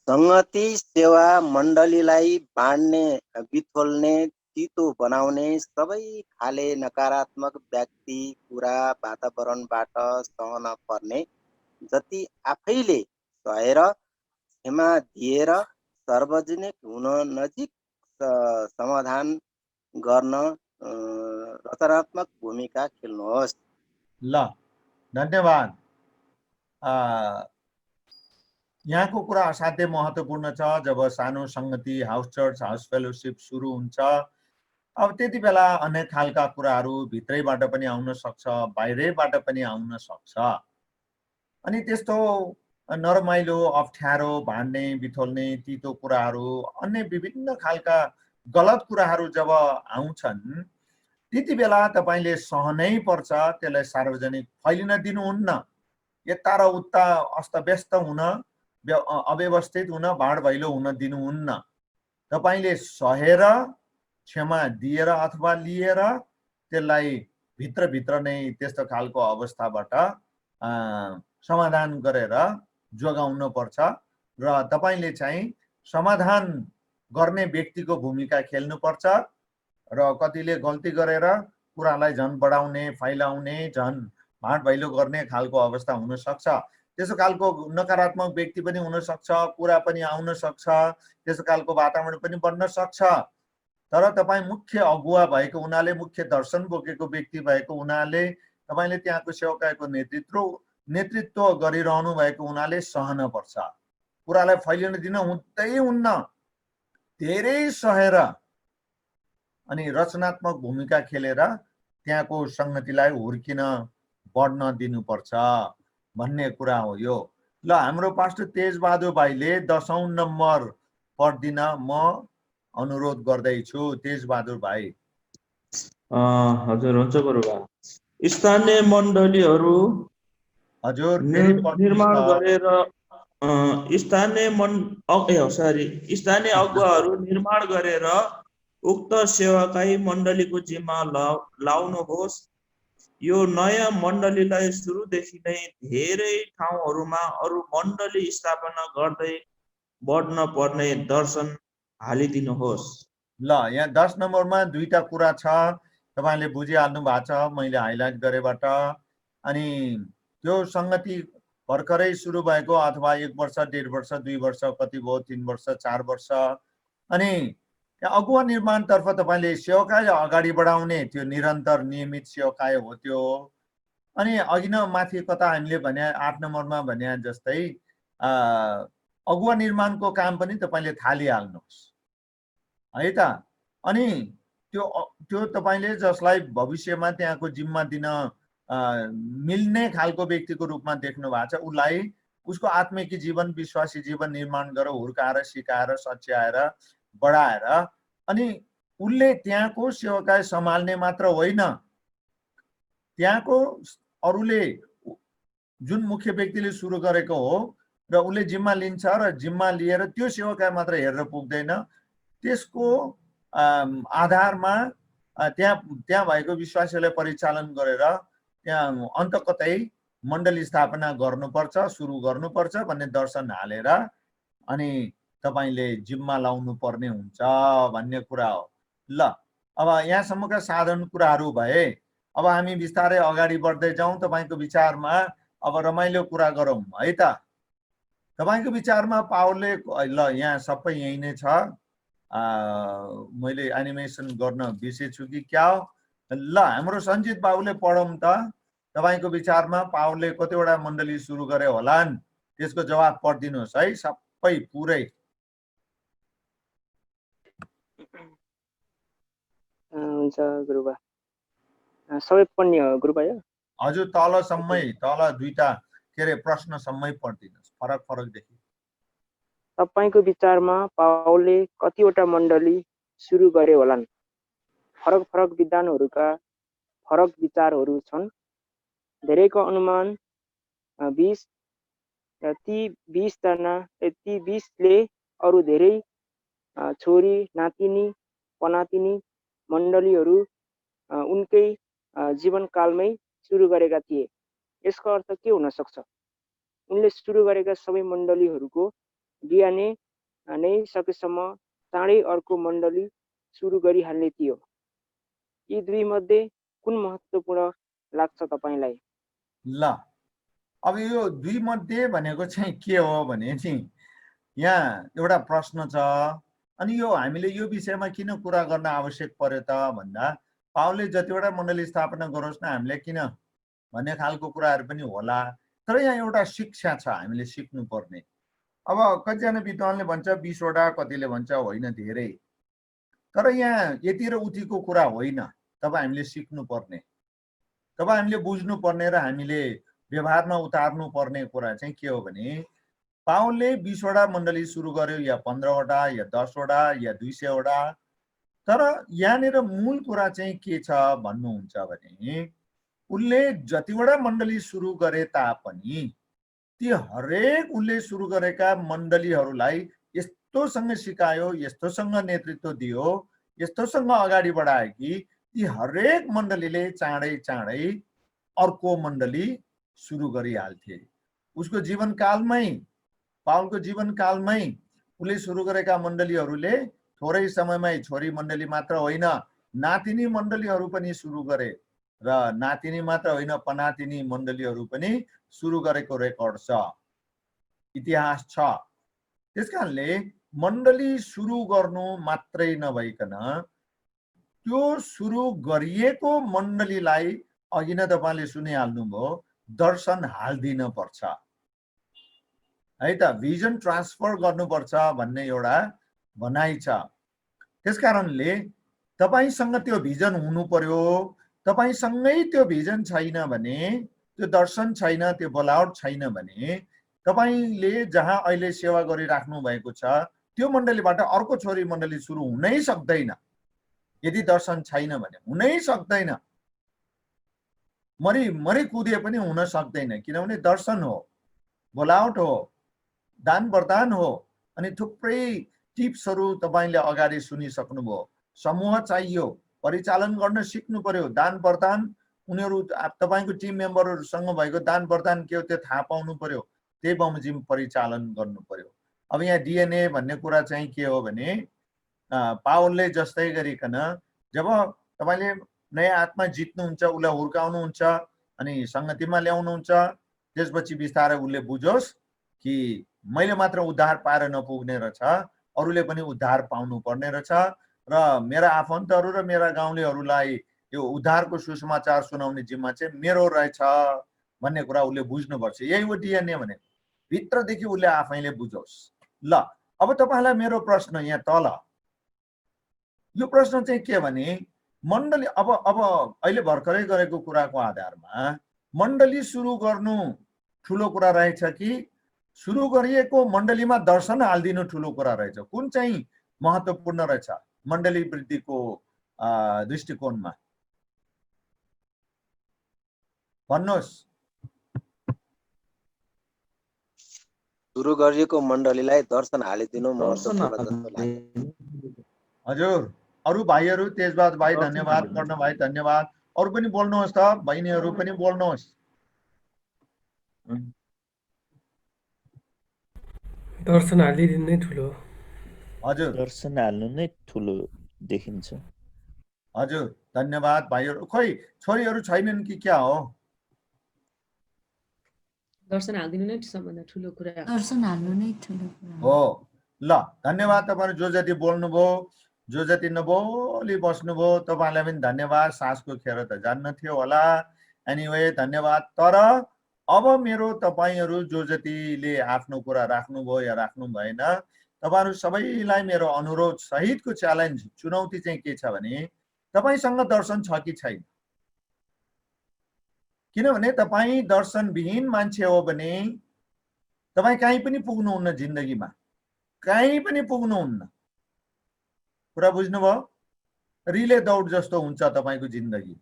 सङ्गति सेवा मण्डलीलाई बाँड्ने, बिथोल्ने, तितो बनाउने सबै खाले नकारात्मक व्यक्ति, कुरा, वातावरणबाट सहन पर्ने, जति आफैले सहेर क्षमा दिएर सार्वजनिक हुन, नजिक समाधान गर्न रचनात्मक भूमिका खेल्नुहोस्।
ल धन्यवाद। यहाँको कुरा असाध्यै महत्त्वपूर्ण छ। जब सानो सङ्गति, हाउस चर्च, हाउस फेलोसिप सुरु हुन्छ अब त्यति बेला अनेक खालका कुराहरू भित्रैबाट पनि आउन सक्छ, बाहिरैबाट पनि आउन सक्छ। अनि त्यस्तो नरमाइलो, अप्ठ्यारो, भाँड्ने, बिथोल्ने, तितो कुराहरू, अन्य विभिन्न खालका गलत कुराहरू जब आउँछन् त्यति बेला तपाईले सहनै पर्छ। त्यसलाई सार्वजनिक फैलिन दिनुहुन्न। यता र उता अस्तव्यस्त हुन, अव्यवस्थित हुन, भाँड भैलो हुन दिनुहुन्न। तपाईले सहेर, क्षमा दिएर अथवा लिएर त्यसलाई भित्रभित्र नै त्यस्तो खालको अवस्थाबाट समाधान गरेर जोगाउन पर्छ र तपाईले चाहिँ समाधान गर्ने व्यक्तिको भूमिका खेल्नुपर्छ र कतिले गल्ती गरेर कुरालाई झन् बढाउने फैलाउने झन् भाँड भैलो गर्ने खालको अवस्था हुन सक्छ। त्यसो खालको नकारात्मक व्यक्ति पनि हुन सक्छ, कुरा पनि आउन सक्छ, त्यसो खालको वातावरण पनि बन्न सक्छ। तर तपाईँ मुख्य अगुवा भएको हुनाले, मुख्य दर्शन बोकेको व्यक्ति भएको हुनाले, तपाईले त्यहाँको सेवकाईको नेतृत्व गरिरहनु भएको हुनाले सहन पर्छ। कुरालाई फैलिन दिन हुँदै हुन्न, धेरै सहेर अनि रचनात्मक भूमिका खेलेर त्यहाँको संगतिलाई हुर्किन बढ्न दिनुपर्छ भन्ने कुरा हो यो। ल हाम्रो पास्टर तेजबहादुर भाइले 10औं नम्बर पढ्दिन म अनुरोध गर्दैछु। तेजबहादुर भाइ।
हजुर हुन्छ गुरुबा। स्थानीय मण्डलीहरू
हजुर
निर्माण गरेर स्थानीय अगुवाहरू निर्माण गरेर उक्त सेवाकाई मण्डलीको जिम्मा लाउनुहोस्। यो नयाँ मण्डलीलाई सुरुदेखि नै धेरै ठाउँहरूमा अरू मण्डली स्थापना गर्दै बढ्न पर्ने दर्शन हालिदिनुहोस्।
ल यहाँ 10 नम्बरमा दुईटा कुरा छ, तपाईले बुझिहाल्नु भएको छ मैले हाइलाइट गरेबाट। अनि त्यो संगति भर्खरै सुरु भएको अथवा 1 वर्ष 1.5 वर्ष 2 वर्ष कति भयो 3 वर्ष 4 वर्ष अनि अगुवा निर्माणतर्फ तपाईले सेवाकाई अगाडि बढाउने त्यो निरन्तर नियमित सेवाकाई हो त्यो। अनि अघि न माथि कता हामीले भने 8 नम्बरमा भने जस्तै अगुवा निर्माणको काम पनि तपाईले थालिहाल्नुहोस् है त। अनि त्यो तपाईले जसलाई भविष्यमा त्यहाँको जिम्मा दिन मिल्ने खालको व्यक्तिको रूपमा देख्नु भएको छ, उसलाई उसको आत्मिक जीवन विश्वासी जीवन निर्माण गरेर हुर्काएर सिकाएर सच्याएर बढाएर अनि उसले त्यहाँको सेवाकाई सम्हाल्ने मात्र होइन, त्यहाँको अरूले जुन मुख्य व्यक्तिले सुरु गरेको हो र उसले जिम्मा लिन्छ र जिम्मा लिएर त्यो सेवाकाई मात्र हेरेर पुग्दैन, त्यसको आधारमा त्यहाँ भएको विश्वासीलाई परिचालन गरेर त्यहाँ अन्त कतै मण्डली स्थापना गर्नुपर्छ, सुरु गर्नुपर्छ भन्ने दर्शन हालेर अनि तपाईले जिम्मा लाउनु पर्ने हुन्छ भन्ने कुरा हो। ल अब यहाँसम्मका साधारण कुराहरू भए, अब हामी बिस्तारै अगाडि बढ्दै जाउँ। तपाईको विचारमा अब रमाइलो कुरा गरौँ है त। तपाईको विचारमा पावलले ल यहाँ सबै यही नै छ, मैले एनिमेसन गर्न बिर्सेछु कि क्या हो। ल हाम्रो सञ्जित बाबुले पढौँ त। तपाईको विचारमा पावलले कतिवटा मण्डली सुरु गरे होलान्, त्यसको जवाब पढिदिनुहोस् है सबै पुरै।
हुन्छ गुरुबा। सबै पढ्ने हो गुरुबा यो?
हजुर तलसम्मै, तल दुईटा के अरे प्रश्नसम्मै पढिदिनुहोस्, फरक फरक देखि।
तपाईको विचारमा पावलले कतिवटा मण्डली सुरु गरे होलान्? फरक फरक विद्वानहरूका फरक विचारहरू छन्। धेरैको अनुमान 20 र ती 20ले अरू धेरै छोरी नातिनी पनातिनी मण्डलीहरू उनकै जीवनकालमै सुरु गरेका थिए। यसको अर्थ के हुन सक्छ? उनले सुरु गरेका सबै मण्डलीहरूको बिहानै नै सकेसम्म चाँडै अर्को मण्डली सुरु गरिहाल्ने थियो। यी दुई मध्ये कुन महत्त्वपूर्ण लाग्छ तपाईलाई?
ल अब यो दुई मध्ये भनेको चाहिँ के हो भने नि यहाँ एउटा प्रश्न छ। अनि यो हामीले यो विषयमा किन कुरा गर्न आवश्यक पर्यो त भन्दा पावलले जतिवटा मण्डली स्थापना गरोस् न हामीले किन भन्ने खालको कुराहरू पनि होला। तर यहाँ एउटा शिक्षा छ हामीले सिक्नुपर्ने। अब कतिजना विद्वानले भन्छ 20 वटा, कतिले भन्छ होइन धेरै। तर यहाँ यति र उतिको कुरा होइन, तब हामीले सिक्नुपर्ने, तब हामीले बुझ्नुपर्ने र हामीले व्यवहारमा उतार्नु पर्ने कुरा चाहिँ के हो भने पावलले 20 वटा मण्डली सुरु गर्यो या 15 वटा या 10 वटा या 200 वटा। तर यहाँनिर मूल कुरा चाहिँ के छ भन्नुहुन्छ भने उनले जतिवटा मण्डली सुरु गरे तापनि ती हरेक उनले सुरु गरेका मण्डलीहरूलाई यस्तोसँग सिकायो, यस्तोसँग नेतृत्व दियो, यस्तोसँग अगाडि बढायो कि ती हरेक मण्डलीले चाँडै चाँडै अर्को मण्डली सुरु गरिहाल्थे। उसको जीवनकालमै पावलको जीवनकालमै उसले सुरु गरेका मण्डलीहरूले थोरै समयमै छोरी मण्डली मात्र होइन नातिनी मण्डलीहरू पनि सुरु गरे र नातिनी मात्र होइन पनातिनी मण्डलीहरू पनि सुरु गरेको रेकर्ड छ, इतिहास छ। त्यसकारणले मण्डली सुरु गर्नु मात्रै नभइकन त्यो सुरु गरिएको मण्डलीलाई अघि नै तपाईले सुनिहाल्नुभयो दर्शन हाल्दिन पर्छ है त, भिजन ट्रान्सफर गर्नुपर्छ भन्ने एउटा भनाइ छ। त्यसकारणले तपाईसँग त्यो भिजन हुनु पर्यो। तपाईसँगै त्यो भिजन छैन भने, त्यो दर्शन छैन, त्यो बोलावट छैन भने तपाईले जहाँ अहिले सेवा गरिराख्नु भएको छ त्यो मण्डलीबाट अर्को छोरी मण्डली सुरु हुनै सक्दैन। यदि दर्शन छैन भने हुनै सक्दैन। मरी कुदे पनि हुन सक्दैन, किनभने दर्शन हो, बोलावट हो, दान वरदान हो। अनि थुप्रै टिप्सहरू तपाईले अगाडि सुनिसक्नुभयो। समूह चाहियो, परिचालन गर्न सिक्नु पर्यो। दान वरदान उनीहरू तपाईको टिम मेम्बरहरूसँग भएको दान वरदान के हो त्यो थाहा पाउनु पर्यो, त्यही बमोजिम परिचालन गर्नु पर्यो। अब यहाँ डिएनए भन्ने कुरा चाहिँ के हो भने पावलले जस्तै गरिकन जब तपाईले नयाँ आत्मा जित्नुहुन्छ, उसलाई हुर्काउनुहुन्छ अनि संगतिमा ल्याउनुहुन्छ, त्यसपछि बिस्तारै उसले बुझोस् कि मैले मात्र उद्धार पाएर नपुग्ने रहेछ, अरूले पनि उद्धार पाउनु पर्ने रहेछ र मेरा आफन्तहरू र मेरा गाउँलेहरूलाई यो उद्धारको सुसमाचार सुनाउने जिम्मा चाहिँ मेरो रहेछ भन्ने कुरा उसले बुझ्नुपर्छ। यही हो डिएनए भने, भित्रदेखि उसले आफैले बुझोस्। ल अब तपाईलाई मेरो प्रश्न यहाँ तल, यो प्रश्न चाहिँ के भने मण्डली अब अहिले भर्खरै गरेको कुराको आधारमा मण्डली सुरु गर्नु ठुलो कुरा रहेछ कि सुरु गरिएको मण्डलीमा दर्शन हाल्दिनु ठुलो कुरा रहेछ? कुन चाहिँ महत्त्वपूर्ण रहेछ मण्डली वृद्धिको दृष्टिकोणमा? भन्नुहोस्।
सुरु गरिएको मण्डलीलाई दर्शन हालिदिनु महत्त्वपूर्ण जस्तो लाग्छ।
हजुर, अरू भाइहरू, तेजबाद भाइ धन्यवाद, कर्ण भाइ धन्यवाद। अरू पनि बोल्नुहोस् त, बहिनीहरू पनि बोल्नुहोस्।
दर्शन हालिदिनु नै ठुलो।
हजुर,
दर्शन हाल्नु नै ठुलो देखिन्छ।
हजुर धन्यवाद भाइहरू। खोइ छोरीहरू छैनन् कि क्या हो?
दर्शन हालिदिनु नै सबभन्दा ठुलो कुरा
दर्शन हाल्नु नै ठुलो कुरा
हो। ल धन्यवाद तपाईहरु जो जति बोल्नुभयो, जो जति नबोली बस्नुभयो, तपाईहरुलाई पनि धन्यवाद। सासको खेर त जान्न थियो होला। एनीवे धन्यवाद। तर अब मेरो तपाईहरु जो जतिले आफ्नो कुरा राख्नुभयो या राख्नु भएन, तपाईहरु सबैलाई मेरो अनुरोध सहितको च्यालेन्ज, चुनौती चाहिँ के छ भने तपाईसँग दर्शन छ कि छैन? किनभने तपाई दर्शनविहीन मान्छे हो भने तपाई कहीँ पनि पुग्नुहुन्न जिन्दगीमा, कहीँ पनि पुग्नुहुन्न। कुरा बुझ्नुभयो? रिले दौड जस्तो हुन्छ तपाईको जिन्दगी,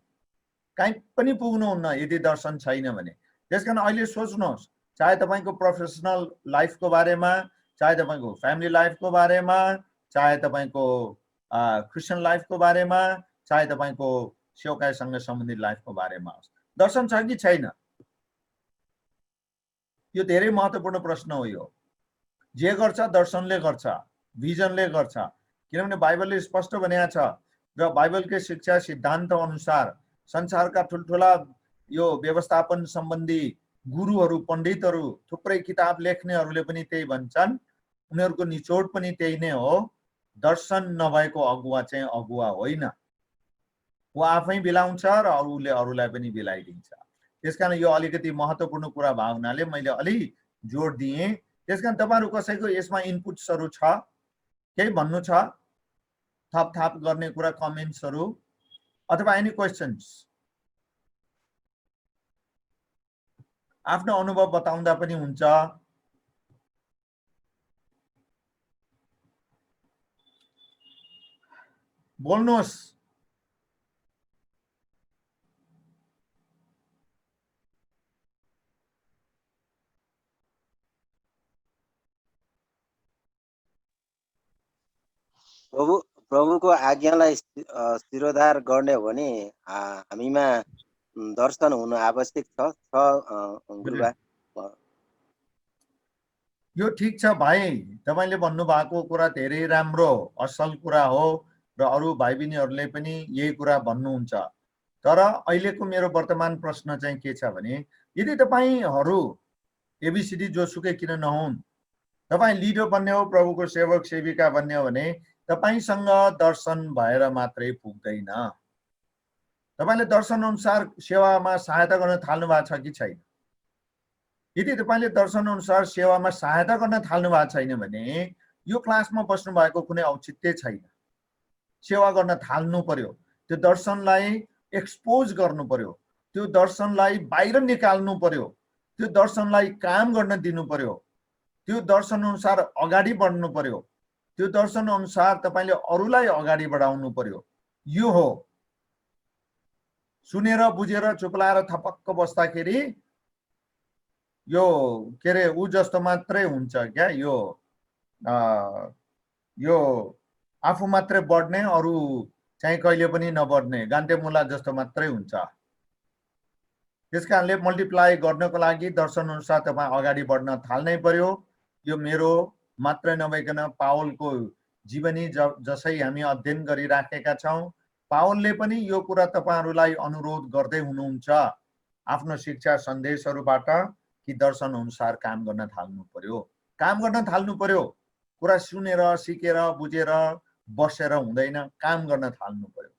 कहीँ पनि पुग्नुहुन्न यदि दर्शन छैन भने। त्यसकारण अहिले सोच्नुहोस्, चाहे तपाईको प्रोफेसनल लाइफको बारेमा, चाहे तपाईको फ्यामिली लाइफको बारेमा, चाहे तपाईको क्रिस्चियन लाइफको बारेमा, चाहे तपाईको सेवकाईसँग सम्बन्धित लाइफको बारेमा, दर्शन छ कि छैन? यो धेरै महत्त्वपूर्ण प्रश्न हो। यो जे गर्छ दर्शनले गर्छ, भिजनले गर्छ। किनभने बाइबलले स्पष्ट भनेको छ र बाइबलकै शिक्षा सिद्धान्त अनुसार संसारका ठुलठुला यो व्यवस्थापन सम्बन्धी गुरुहरू, पण्डितहरू, थुप्रै किताब लेख्नेहरूले पनि त्यही भन्छन्। उनीहरूको निचोड पनि त्यही नै हो, दर्शन नभएको अगुवा चाहिँ अगुवा होइन। ऊ आफै बिलाउँछ र अरूले अरूलाई पनि बिलाइदिन्छ। त्यसकारण यो अलिकति महत्त्वपूर्ण कुरा भएको हुनाले मैले अलि जोड दिएँ। त्यसकारण तपाईहरु कसैको यसमा इनपुट्सहरू छ, केही भन्नु छ, थपथाप गर्ने कुरा, कमेन्ट्सहरू अथवा एनी क्वेशन्स? आफ्नो अनुभव बताउँदा पनि हुन्छ। बोल्नुहोस्।
प्रभुको आज्ञालाई शिरोधार गर्ने हो भने हामीमा दर्शन हुनु आवश्यक छ गुरुबा।
यो ठिक छ भाइ, तपाईले भन्नुभएको कुरा धेरै राम्रो असल कुरा हो र अरू भाइ बहिनीहरूले पनि यही कुरा भन्नुहुन्छ। तर अहिलेको मेरो वर्तमान प्रश्न चाहिँ के छ भने, यदि तपाईहरू एबीसीडी जोसुकै किन नहुन्, तपाईँ लिडर बन्ने हो, प्रभुको सेवक सेविका बन्ने हो भने तपाईसँग दर्शन भएर मात्रै पुग्दैन। तपाईले दर्शन अनुसार सेवामा सहायता गर्न थाल्नु भएको छ कि छैन? यदि तपाईले दर्शन अनुसार सेवामा सहायता गर्न थाल्नु भएको छैन भने यो क्लासमा बस्नु भएको कुनै औचित्य छैन। सेवा गर्न थाल्नु पर्यो, त्यो दर्शनलाई एक्सपोज गर्नु पर्यो, त्यो दर्शनलाई बाहिर निकाल्नु पर्यो, त्यो दर्शनलाई काम गर्न दिनु पर्यो, त्यो दर्शन अनुसार अगाडि बढ्नु पर्यो, त्यो दर्शन अनुसार तपाईले अरूलाई अगाडि बढाउनु पर्यो। यो हो। सुनेर बुझेर चुप्लाएर थपक्क बस्दाखेरि यो के रे उ जस्तो मात्रै हुन्छ क्या। यो आफू मात्रै बढ्ने, अरू चाहिँ कहिले पनि नबढ्ने गान्ते मुला जस्तो मात्रै हुन्छ। त्यसकारणले मल्टिप्लाई गर्नको लागि दर्शन अनुसार तपाईँ अगाडि बढ्न थाल्नै पर्यो। यो मेरो मात्रै नभइकन पावलको जीवनी जसै हामी अध्ययन गरिराखेका छौँ, पावलले पनि यो कुरा तपाईहरूलाई अनुरोध गर्दै हुनुहुन्छ आफ्नो शिक्षा सन्देशहरूबाट कि दर्शन अनुसार काम गर्न थाल्नु पर्यो। काम गर्न थाल्नु पर्यो। कुरा सुनेर सिकेर बुझेर बसेर हुँदैन, काम गर्न थाल्नु पर्यो।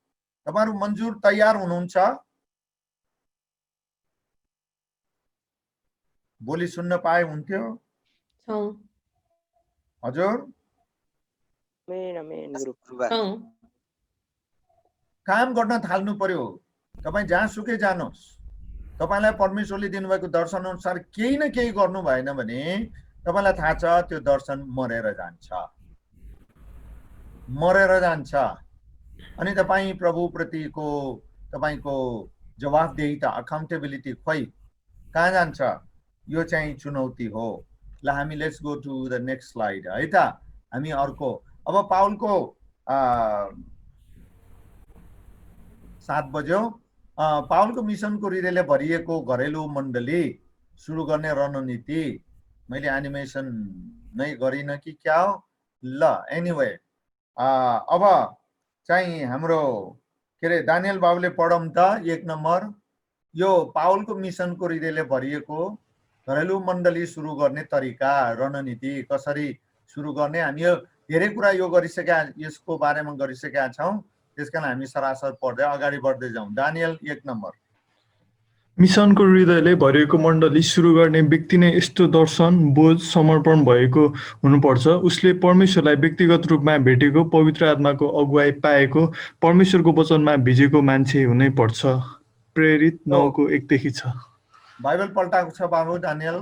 तपाईहरु मन्जुर तयार हुनुहुन्छ? बोली सुन्न पाए हुन्थ्यो। हजुर काम गर्न थाल्नु पर्यो। तपाई जहाँसुकै जानुहोस्, तपाईलाई परमेश्वरले दिनुभएको दर्शन अनुसार केही न केही गर्नु भएन भने तपाईलाई थाहा छ त्यो दर्शन मरेर जान्छ, मरेर जान्छ। अनि तपाई प्रभुप्रतिको तपाईको जवाफदेहिता, अकाउन्टेबिलिटी खोइ कहाँ जान्छ? यो चाहिँ चुनौती हो। ल हामी let's go to the next slide है त। हामी अर्को अब पाउलको 7 बज्यो। पाउलको मिसनको हृदयले भरिएको घरेलु मण्डली सुरु गर्ने रणनीति। मैले एनिमेसन नै गरिन कि क्या हो? ल एनीवे अब चाहिँ हाम्रो के रे दानियल बाबुले पढौँ त 1 नम्बर। यो पाउलको मिसनको हृदयले भरिएको घरेलु मण्डली सुरु गर्ने तरिका, रणनीति कसरी सुरु गर्ने। हामी यो धेरै कुरा यो गरिसकेका, यसको बारेमा गरिसकेका छौँ। त्यसकारण हामी सरासर पढ्दै अगाडि बढ्दै जाउँ। Daniel 1 number.
मिसनको हृदयले भरिएको मण्डली सुरु गर्ने व्यक्ति नै यस्तो दर्शन बोझ समर्पण भएको हुनुपर्छ। उसले परमेश्वरलाई व्यक्तिगत रूपमा भेटेको, पवित्र आत्माको अगुवाई पाएको, परमेश्वरको वचनमा भिजेको मान्छे हुनै पर्छ। प्रेरित 9 1 देखि 6।
बाइबल पल्टाएको छ बाबु दानियल?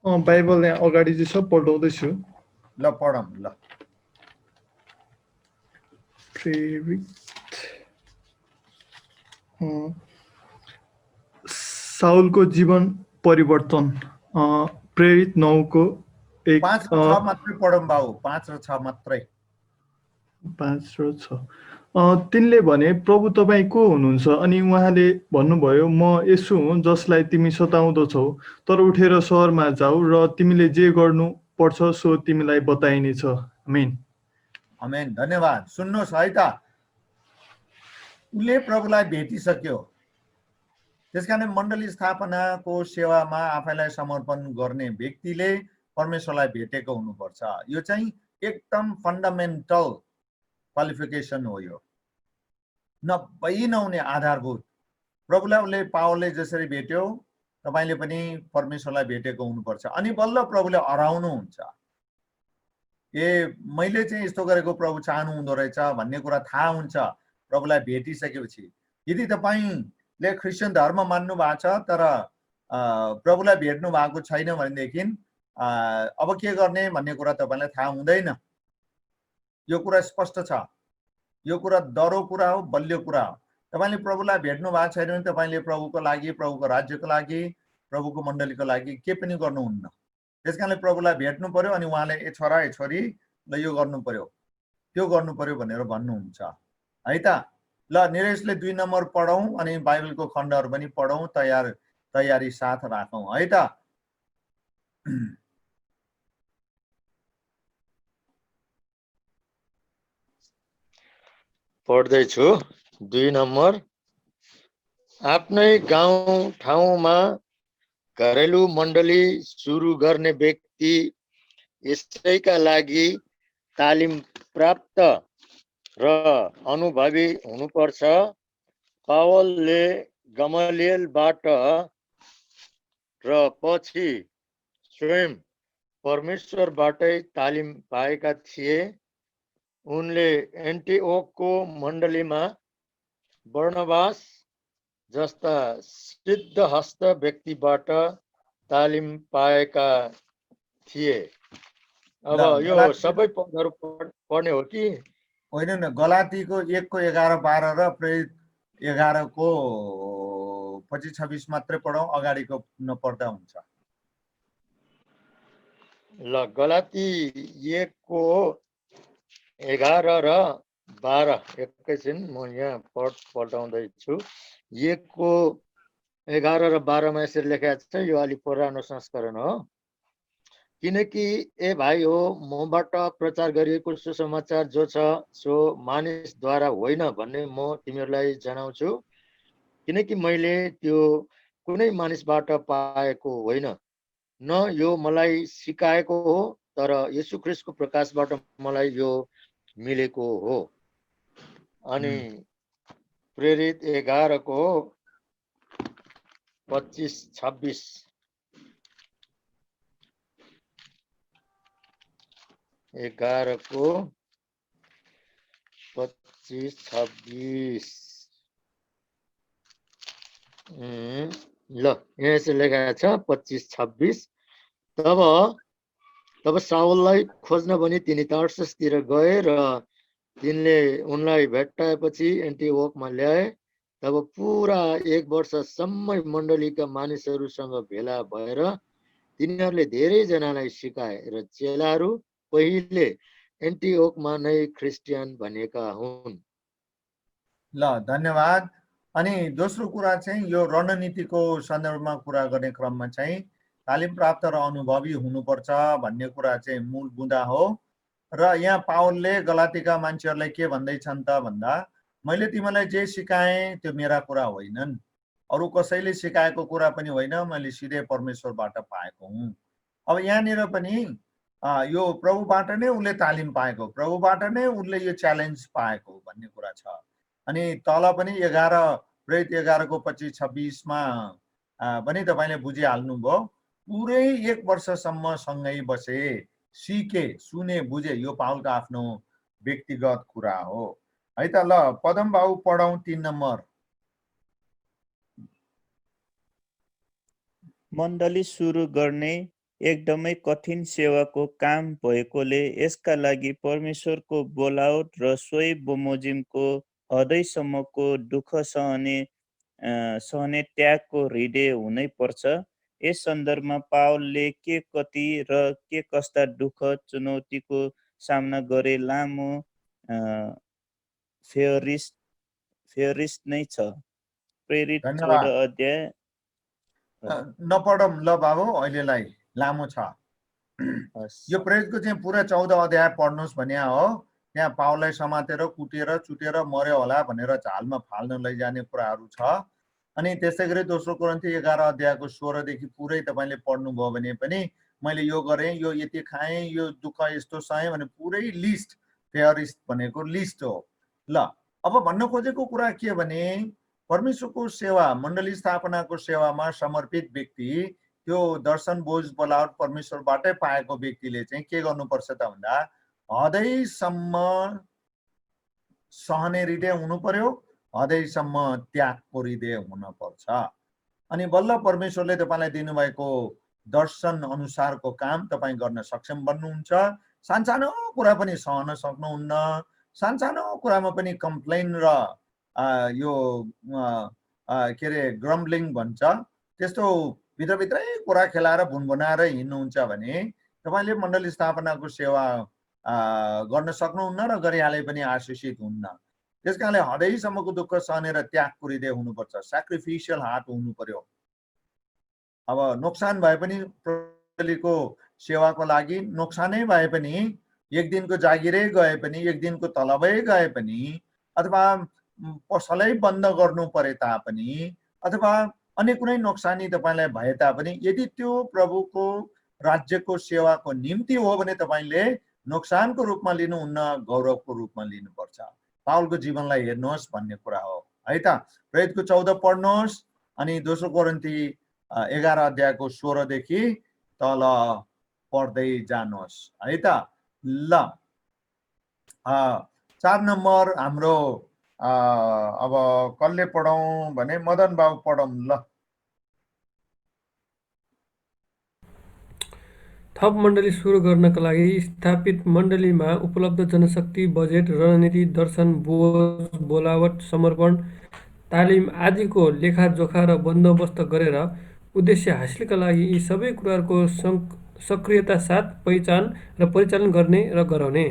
बाइबल यहाँ अगाडि चाहिँ छ, पल्टाउँदैछु।
ल पढौँ। ल
प्रेरित साउलको जीवन परिवर्तन। प्रेरित 9:1
5 र 6 मात्रै पढौँ बाबु। 5 र 6 मात्रै।
5 र 6। तिनले भने, प्रभु तपाईँ को हुनुहुन्छ? अनि उहाँले भन्नुभयो, म यसो हुँ जसलाई तिमी सताउँदछौ। तर उठेर सहरमा जाऊ र तिमीले जे गर्नु पर्छ सो तिमीलाई बताइनेछ। आमेन।
आमेन। धन्यवाद। सुन्नुहोस् है त, उसले प्रभुलाई भेटिसक्यो। त्यसकारण मण्डली स्थापनाको सेवामा आफैलाई समर्पण गर्ने व्यक्तिले परमेश्वरलाई भेटेको हुनुपर्छ। यो चाहिँ एकदम फन्डामेन्टल क्वालिफिकेसन हो। यो नभई नहुने आधारभूत। प्रभुलाई उसले पावलले जसरी भेट्यो, तपाईले पनि परमेश्वरलाई भेटेको हुनुपर्छ। अनि बल्ल प्रभुले हराउनुहुन्छ। मैले चाहिँ यस्तो गरेको प्रभु चाहनु हुँदो रहेछ भन्ने कुरा थाहा हुन्छ प्रभुलाई भेटिसकेपछि। यदि तपाईले क्रिस्चियन धर्म मान्नु भएको छ तर प्रभुलाई भेट्नु भएको छैन भनेदेखि अब के गर्ने भन्ने कुरा तपाईलाई थाहा हुँदैन। यो कुरा स्पष्ट छ। यो कुरा डरो कुरा हो, बलियो कुरा हो। तपाईले प्रभुलाई भेट्नु भएको छैन भने तपाईले प्रभुको लागि, प्रभुको राज्यको लागि, प्रभुको मण्डलीको लागि के पनि गर्नुहुन्न। त्यसकारणले प्रभुलाई भेट्नु पर्यो। अनि उहाँले ए छोरा ए छोरी ल यो गर्नु पर्यो, त्यो गर्नु पर्यो भनेर भन्नुहुन्छ है त। ल निरेशले 2 नम्बर पढौँ अनि बाइबलको खण्डहरू पनि पढौँ, तयारी साथ राखौँ है त।
पढ्दैछु 2 नम्बर। आफ्नै गाउँ ठाउँमा घरेलु मण्डली सुरु गर्ने व्यक्ति यसैका लागि तालिम प्राप्त र अनुभवी हुनुपर्छ। पावलले गमलिएलबाट र पछि स्वयं परमेश्वरबाटै तालिम पाएका थिए। उनले एन्टिओखको मण्डलीमा बर्नबास जस्ता सिद्धहस्त व्यक्तिबाट तालिम पाएका थिए। अब यो सबै पदहरू पढ्ने हो कि
होइन न? गलातीको 1:11-12 र प्रेरित 11को 25-26 मात्रै पढौँ, अगाडिको नपढ्दा हुन्छ।
ल गलाती 1:11 र 12 एकैछिन म यहाँ पढाउँदैछु। 1:11 र 12 मा यसरी लेखेको छ, यो अलि पुरानो संस्करण हो। किनकि ए भाइ हो, मबाट प्रचार गरिएको सुसमाचार जो छ सो मानिसद्वारा होइन भन्ने म तिमीहरूलाई जनाउँछु। किनकि मैले त्यो कुनै मानिसबाट पाएको होइन, न यो मलाई सिकाएको हो, तर येशू ख्रीष्टको प्रकाशबाट मलाई यो मिलेको हो। अनि प्रेरित 11 को 25-26 11 को 25-26 ल यहाँ यसरी लेखेको छ 25-26। तब साउललाई खोज्न भनी तिनी तार्ससतिर गए र तिनले उनलाई भेट्टाएपछि एन्टिओखमा ल्याए। तब पुरा 1 वर्षसम्म मण्डलीका मानिसहरूसँग भेला भएर तिनीहरूले धेरैजनालाई सिकाए र चेलाहरू पहिले एन्टिओखमा नै क्रिस्चियन भनेका हुन्।
ल धन्यवाद। अनि दोस्रो कुरा चाहिँ यो रणनीतिको सन्दर्भमा कुरा गर्ने क्रममा चाहिँ तालिम प्राप्त र अनुभवी हुनुपर्छ भन्ने कुरा चाहिँ मूल बुँदा हो। र यहाँ पावलले गलातीका मान्छेहरूलाई के भन्दैछन् त भन्दा, मैले तिमीलाई जे सिकाएँ त्यो मेरा कुरा होइनन्, अरू कसैले सिकाएको कुरा पनि होइन, मैले सिधै परमेश्वरबाट पाएको हुँ। अब यहाँनिर पनि यो प्रभुबाट नै उसले तालिम पाएको, प्रभुबाट नै उसले यो च्यालेन्ज पाएको भन्ने कुरा छ। अनि तल पनि 11 प्रेरित 11 को 25-26 मा पनि तपाईँले बुझिहाल्नुभयो। पुरै 1 वर्षसम्म सँगै बसे, सिके, सुने, बुझे। यो पावलको आफ्नो व्यक्तिगत कुरा हो है त। ल पदम बाबु पढौँ 3 नम्बर।
मण्डली सुरु गर्ने एकदमै कठिन सेवाको काम भएकोले यसका लागि परमेश्वरको बोलावट र सोही बमोजिमको हदैसम्मको दुःख सहने त्यागको हृदय हुनै पर्छ। यस सन्दर्भमा पावलले के कति र के कस्ता दुःख चुनौतीको सामना गरे लामो फेरिस्ट नै छ। प्रेरित 14 अध्याय
नपढौँ ल बाबु, अहिलेलाई लामो छ। यो प्रेरितको चाहिँ पुरा 14 अध्याय पढ्नुहोस् भन्ने हो। त्यहाँ पावललाई समातेर कुटेर चुटेर मर्यो होला भनेर झालमा फाल्न लैजाने कुराहरू छ। अनि त्यसै गरी दोस्रो कोरिन्थी 11 अध्यायको 16 देखि पुरै तपाईँले पढ्नुभयो भने पनि मैले यो गरेँ, यो यति खाएँ, यो दुःख यस्तो सहेँ भने पुरै लिस्ट, फेयरिस्ट भनेको लिस्ट हो। ल अब भन्न खोजेको कुरा के भने, परमेश्वरको सेवा, मण्डली स्थापनाको सेवामा समर्पित व्यक्ति, त्यो दर्शन बोझ बोलावट परमेश्वरबाटै पाएको व्यक्तिले चाहिँ के गर्नुपर्छ त भन्दा, हदैसम्म सहने हृदय हुनु पर्यो, हदैसम्म त्यागको हृदय हुनुपर्छ। अनि बल्ल परमेश्वरले तपाईँलाई दिनुभएको दर्शन अनुसारको काम तपाईँ गर्न सक्षम बन्नुहुन्छ। सानसानो कुरा पनि सहन सक्नुहुन्न, सानसानो कुरामा पनि कम्प्लेन र यो के अरे ग्रम्बलिङ भन्छ, त्यस्तो भित्रभित्रै कुरा खेलाएर भुनभुनाएर हिँड्नुहुन्छ भने तपाईँले मण्डली स्थापनाको सेवा गर्न सक्नुहुन्न र गरिहाले पनि आशिषित हुन्न। त्यस कारणले हदैसम्मको दुःख सहने र त्यागको हृदय हुनुपर्छ, स्याक्रिफिसियल हार्ट हुनु पर्यो। अब नोक्सान भए पनि मण्डलीको सेवाको लागि नोक्सानै भए पनि, एक दिनको जागिरै गए पनि, एक दिनको तलबै गए पनि अथवा पसलै बन्द गर्नु परे तापनि अथवा अन्य कुनै नोक्सानी तपाईँलाई भए तापनि यदि त्यो प्रभुको राज्यको सेवाको निम्ति हो भने तपाईँले नोक्सानको रूपमा लिनुहुन्न, गौरवको रूपमा लिनुपर्छ। पावलको जीवनलाई हेर्नुहोस् भन्ने कुरा हो है त। प्रेरितको 14 पढ्नुहोस् अनि दोस्रो कोरिन्थी 11 अध्यायको 16 देखि तल पढ्दै जानुहोस् है त। ल 4 नम्बर हाम्रो अब कसले पढौँ भने मदन बाबु पढौँ ल।
थप मण्डली सुरु गर्नका लागि स्थापित मण्डलीमा उपलब्ध जनशक्ति, बजेट, रणनीति, दर्शन, बोझ, बोलावट, समर्पण, तालिम आदिको लेखाजोखा र बन्दोबस्त गरेर उद्देश्य हासिलका लागि यी सबै कुराहरूको सक्रियता साथ पहिचान र परिचालन गर्ने र गराउने।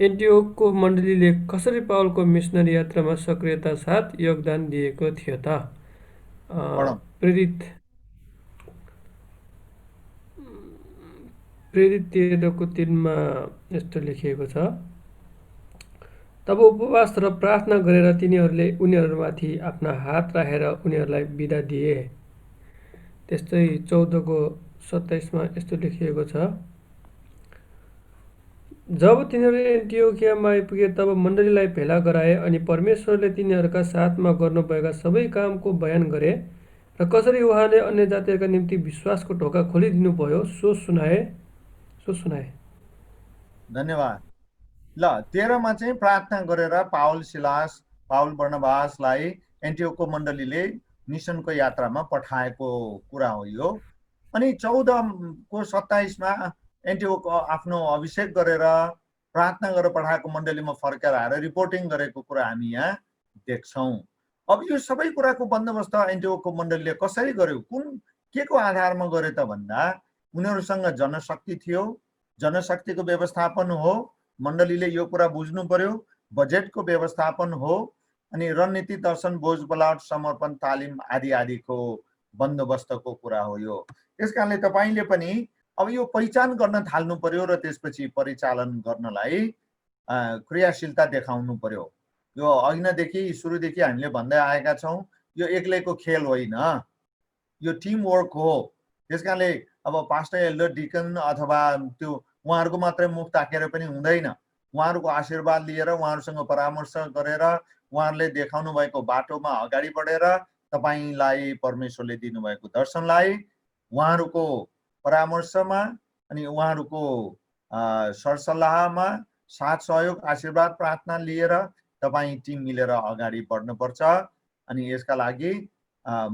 एन्टिओखको मण्डलीले कसरी पावलको मिसनरी यात्रामा सक्रियता साथ योगदान दिएको थियो त? प्रेरित 13:3 मा यस्तो लेखिएको छ, तब उपवास र प्रार्थना गरेर तिनीहरूले उनीहरूमाथि आफ्ना हात राखेर उनीहरूलाई बिदा दिए। त्यस्तै 14:27 मा यस्तो लेखिएको छ, जब तिनीहरू एन्टिओखियामा आइपुगे तब मण्डलीलाई भेला गराए अनि परमेश्वरले तिनीहरूका साथमा गर्नुभएका सबै कामको बयान गरे र कसरी उहाँले अन्य जातिहरूका निम्ति विश्वासको ढोका खोलिदिनु भयो सो सुनाए।
धन्यवाद। ल 13 मा चाहिँ प्रार्थना गरेर पावल बर्नबासलाई एन्टिओखको मण्डलीले मिसनको यात्रामा पठाएको कुरा हो यो। अनि 14:27 मा एन्टिओख आफ्नो अभिषेक गरेर प्रार्थना गरेर पठाएको मण्डलीमा फर्केर आएर रिपोर्टिङ गरेको कुरा हामी यहाँ देख्छौँ। अब यो सबै कुराको बन्दोबस्त एन्टिओखको मण्डलीले कसरी गर्यो, के को आधारमा गर्यो त भन्दा उनीहरूसँग जनशक्ति थियो, जनशक्तिको व्यवस्थापन हो, मण्डलीले यो कुरा बुझ्नु पर्यो, बजेटको व्यवस्थापन हो, अनि रणनीति, दर्शन, बोझ, बोलावट, समर्पण, तालिम आदि आदिको बन्दोबस्तको कुरा हो यो। त्यसकारणले तपाईँले पनि अब यो पहिचान गर्न थाल्नु पर्यो र त्यसपछि परिचालन गर्नलाई क्रियाशीलता देखाउनु पर्यो। यो अघिदेखि सुरुदेखि हामीले भन्दै आएका छौँ, यो एक्लैको खेल होइन, यो टिम वर्क हो। त्यसकारणले अब पास्टर, एल्डर, डिकन अथवा त्यो उहाँहरूको मात्रै मुख ताकेर पनि हुँदैन। उहाँहरूको आशीर्वाद लिएर, उहाँहरूसँग परामर्श गरेर, उहाँहरूले देखाउनु भएको बाटोमा अगाडि बढेर तपाईँलाई परमेश्वरले दिनुभएको दर्शनलाई उहाँहरूको परामर्शमा अनि उहाँहरूको सरसल्लाहमा साथ सहयोग, आशीर्वाद, प्रार्थना लिएर तपाईँ टिम मिलेर अगाडि बढ्नुपर्छ। अनि यसका लागि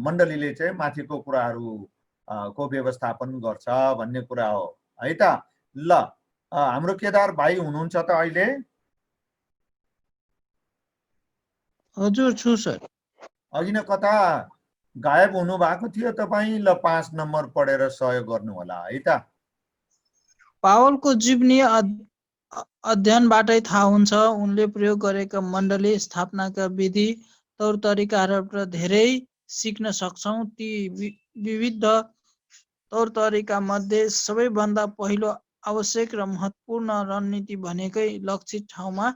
मण्डलीले चाहिँ माथिको कुराहरू को व्यवस्थापन गर्छ भन्ने कुरा हो है त। ल हाम्रो केदार भाइ हुनुहुन्छ त अहिले?
हजुर छु सर।
अघि न कता गायब हुनु भएको थियो तपाईँ? ल 5 नम्बर पढेर सहयोग गर्नु होला है त।
पावलको जीवनी अध्ययनबाटै थाहा हुन्छ उनले प्रयोग गरेका मण्डली स्थापनाका विधि तौर तरिकाहरूबाट धेरै सिक्न सक्छौँ। ती विविध तौर तरिका मध्ये सबैभन्दा पहिलो आवश्यक र महत्त्वपूर्ण रणनीति भनेकै लक्षित ठाउँमा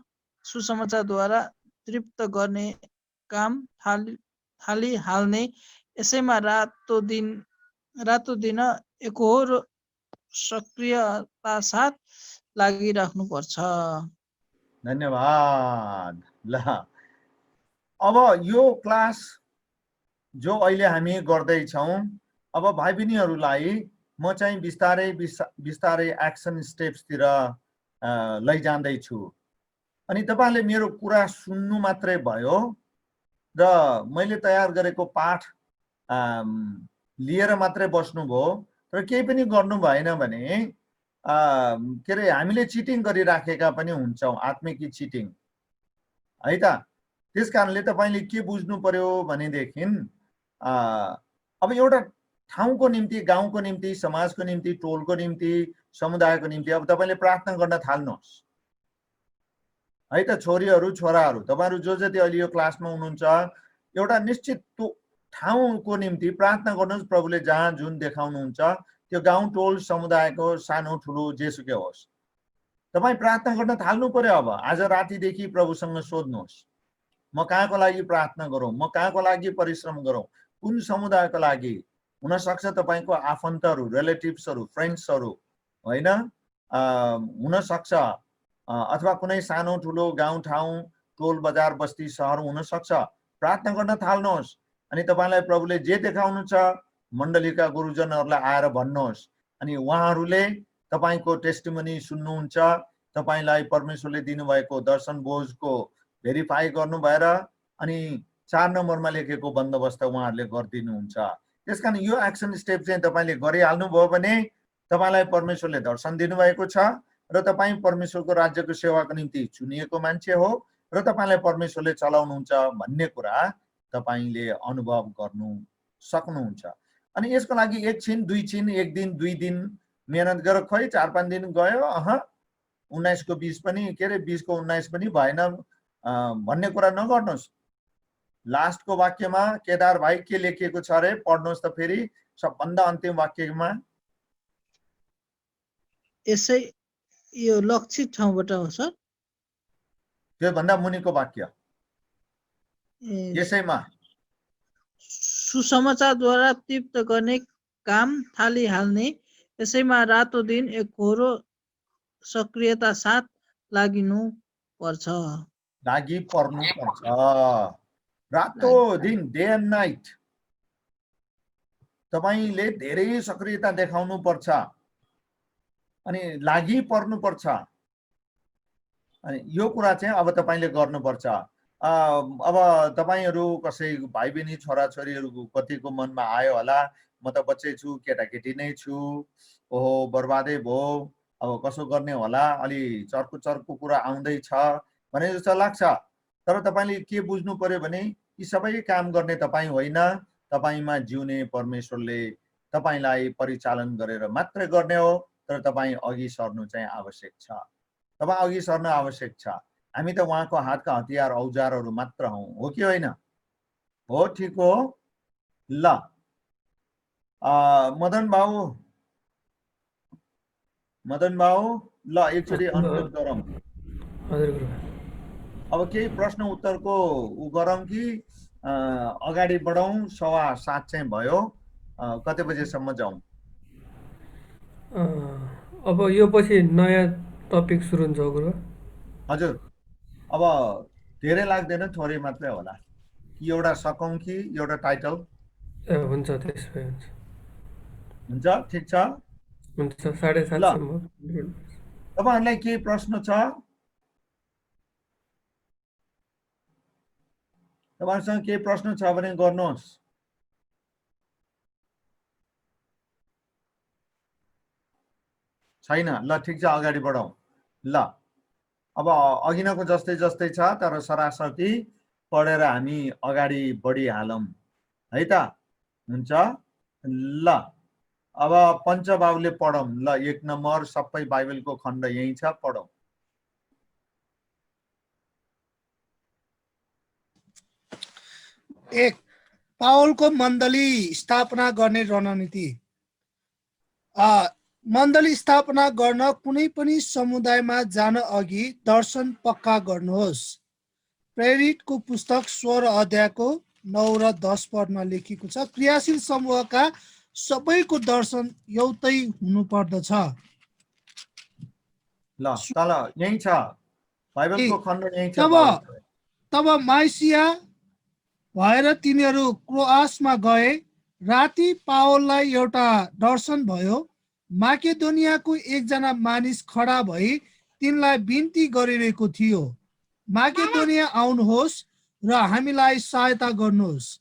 सुसमाचारद्वारा तृप्त गर्ने काम थालिहाल्ने। यसैमा रातो दिन एकहोर सक्रियता साथ लागिराख्नुपर्छ।
धन्यवाद। ल अब यो क्लास जो अहिले हामी गर्दैछौँ, अब भाइ बहिनीहरूलाई म चाहिँ बिस्तारै एक्सन स्टेप्सतिर लैजाँदैछु। अनि तपाईँले मेरो कुरा सुन्नु मात्रै भयो र मैले तयार गरेको पाठ लिएर मात्रै बस्नुभयो तर केही पनि गर्नु भएन भने के अरे हामीले चिटिङ गरिराखेका पनि हुन्छौँ, आत्मिकी चिटिङ है त। त्यस कारणले तपाईँले के बुझ्नु पर्यो भनेदेखि अब एउटा ठाउँको निम्ति, गाउँको निम्ति, समाजको निम्ति, टोलको निम्ति, समुदायको निम्ति अब तपाईँले प्रार्थना गर्न थाल्नुहोस् है त। छोरीहरू, छोराहरू, तपाईँहरू जो जति अहिले यो क्लासमा हुनुहुन्छ, एउटा निश्चित ठाउँको निम्ति प्रार्थना गर्नुहोस्। प्रभुले जहाँ जुन देखाउनुहुन्छ त्यो गाउँ, टोल, समुदायको सानो ठुलो जेसुकै होस्, तपाईँ प्रार्थना गर्न थाल्नु पर्यो। अब आज रातिदेखि प्रभुसँग सोध्नुहोस् म कहाँको लागि प्रार्थना गरौँ, म कहाँको लागि परिश्रम गरौँ, कुन समुदायको लागि। हुनसक्छ तपाईँको आफन्तहरू, रिलेटिभ्सहरू, फ्रेन्ड्सहरू होइन, हुनसक्छ अथवा कुनै सानो ठुलो गाउँठाउँ, टोल बजार, बस्ती, सहर हुनसक्छ। प्रार्थना गर्न थाल्नुहोस् अनि तपाईँलाई प्रभुले जे देखाउनु छ मण्डलीका गुरुजनहरूलाई आएर भन्नुहोस् अनि उहाँहरूले तपाईँको टेस्टिमनी सुन्नुहुन्छ। तपाईँलाई परमेश्वरले दिनुभएको दर्शन बोझको भेरिफाई गर्नु भएर अनि 4 नम्बरमा लेखेको बन्दोबस्त उहाँहरूले गरिदिनुहुन्छ। त्यसकारण यो एक्सन स्टेप चाहिँ तपाईँले गरिहाल्नुभयो भने तपाईँलाई परमेश्वरले दर्शन दिनुभएको छ र तपाईँ परमेश्वरको राज्यको सेवाको निम्ति चुनिएको मान्छे हो र तपाईँलाई परमेश्वरले चलाउनुहुन्छ भन्ने कुरा तपाईँले अनुभव गर्नु सक्नुहुन्छ। अनि यसको लागि एक छिन, दुई छिन, एक दिन, 2 दिन मेहनत गरेर खै 4-5 दिन गयो 19 को 20 पनि के अरे 20 को 19 पनि भएन भन्ने कुरा नगर्नुहोस्। लास्टको वाक्यमा केदार भाइ के लेखिएको छ अरे पढ्नुहोस् त फेरि, सबभन्दा अन्तिम वाक्यमा।
यसै यो लक्षित ठाउँबाट हो सर?
त्योभन्दा मुनिको वाक्य यसैमा
सुसमाचारद्वारा तृप्त गर्ने काम थालिहाल्ने, यसैमा रातो दिन एकहोरो सक्रियता साथ लागिनु पर्छ।
लागि पर्नु पर्छ। रातो दिन, डे एन्ड नाइट तपाईले धेरै सक्रियता देखाउनु पर्छ अनि लागि पर्नु पर्छ। अनि यो कुरा चाहिँ अब तपाईले गर्नुपर्छ। अब तपाईहरु कसै भाइ बहिनी छोराछोरीहरुको कतिको मनमा आयो होला म त बच्चै छु, केटाकेटी नै छु, ओहो बर्बादै भयो, अब कसो गर्ने होला, अलि चर्को कुरा आउँदैछ भने जस्तो लाग्छ। तर तपाईले के बुझ्नु पर्यो भने यी सबै काम गर्ने तपाई होइन, तपाईमा जिउने परमेश्वरले तपाईलाई परिचालन गरेर मात्र गर्ने हो। तर तपाई अघि सर्नु चाहिँ आवश्यक छ। तपाई अघि सर्न आवश्यक छ। हामी त उहाँको हातका हतियार औजारहरू मात्र हौं, हो कि होइन? हो, ठीक हो। ल मदन बाबु ल एकचोटि अनुरोध गरौँ। अब केही प्रश्न उत्तरको उ गरौँ कि अगाडि बढौँ? 7:15 चाहिँ भयो, कति बजेसम्म जाउँ?
अब यो पछि नयाँ टपिक सुरु हुन्छ गुरु।
हजुर, अब धेरै लाग्दैन, थोरै मात्रै होला कि एउटा सकौँ कि एउटा टाइटल?
हुन्छ, त्यसै हुन्छ।
हुन्छ, ठीक छ।
हुन्छ, 7:30 सम्म।
तपाईहरुलाई केही प्रश्न छ? तपाईहरुसँग केही प्रश्न छ भने गर्नुहोस्। छैन? ल ठीक छ, अगाडि बढौँ। ल अब अघिनको जस्तै जस्तै छ, तर सरासरी पढेर हामी अगाडि बढिहालौँ है त? हुन्छ। ल अब पञ्चबाहुले पढौँ। ल 1 नम्बर सबै बाइबलको खण्ड यही छ, पढौँ।
एक, पावलको मण्डली स्थापना गर्ने रणनीति। मण्डली स्थापना गर्न कुनै पनि समुदायमा जान अघि दर्शन पक्का गर्नुहोस्। प्रेरितको पुस्तक 16 अध्यायको 9 र 10 पदमा लेखिएको छ, क्रियाशील समूहका सबैको दर्शन एउटै हुनुपर्दछ।
ल तल यही छ, बाइबलको खण्ड यही छ।
तब माइसिया भएर तिनीहरू क्रोआसमा गए। राति पावललाई एउटा दर्शन भयो। माकेदोनियाको एकजना मानिस खडा भई तिनलाई बिन्ती गरिरहेको थियो, माकेदोनिया आउनुहोस् र हामीलाई सहायता गर्नुहोस्।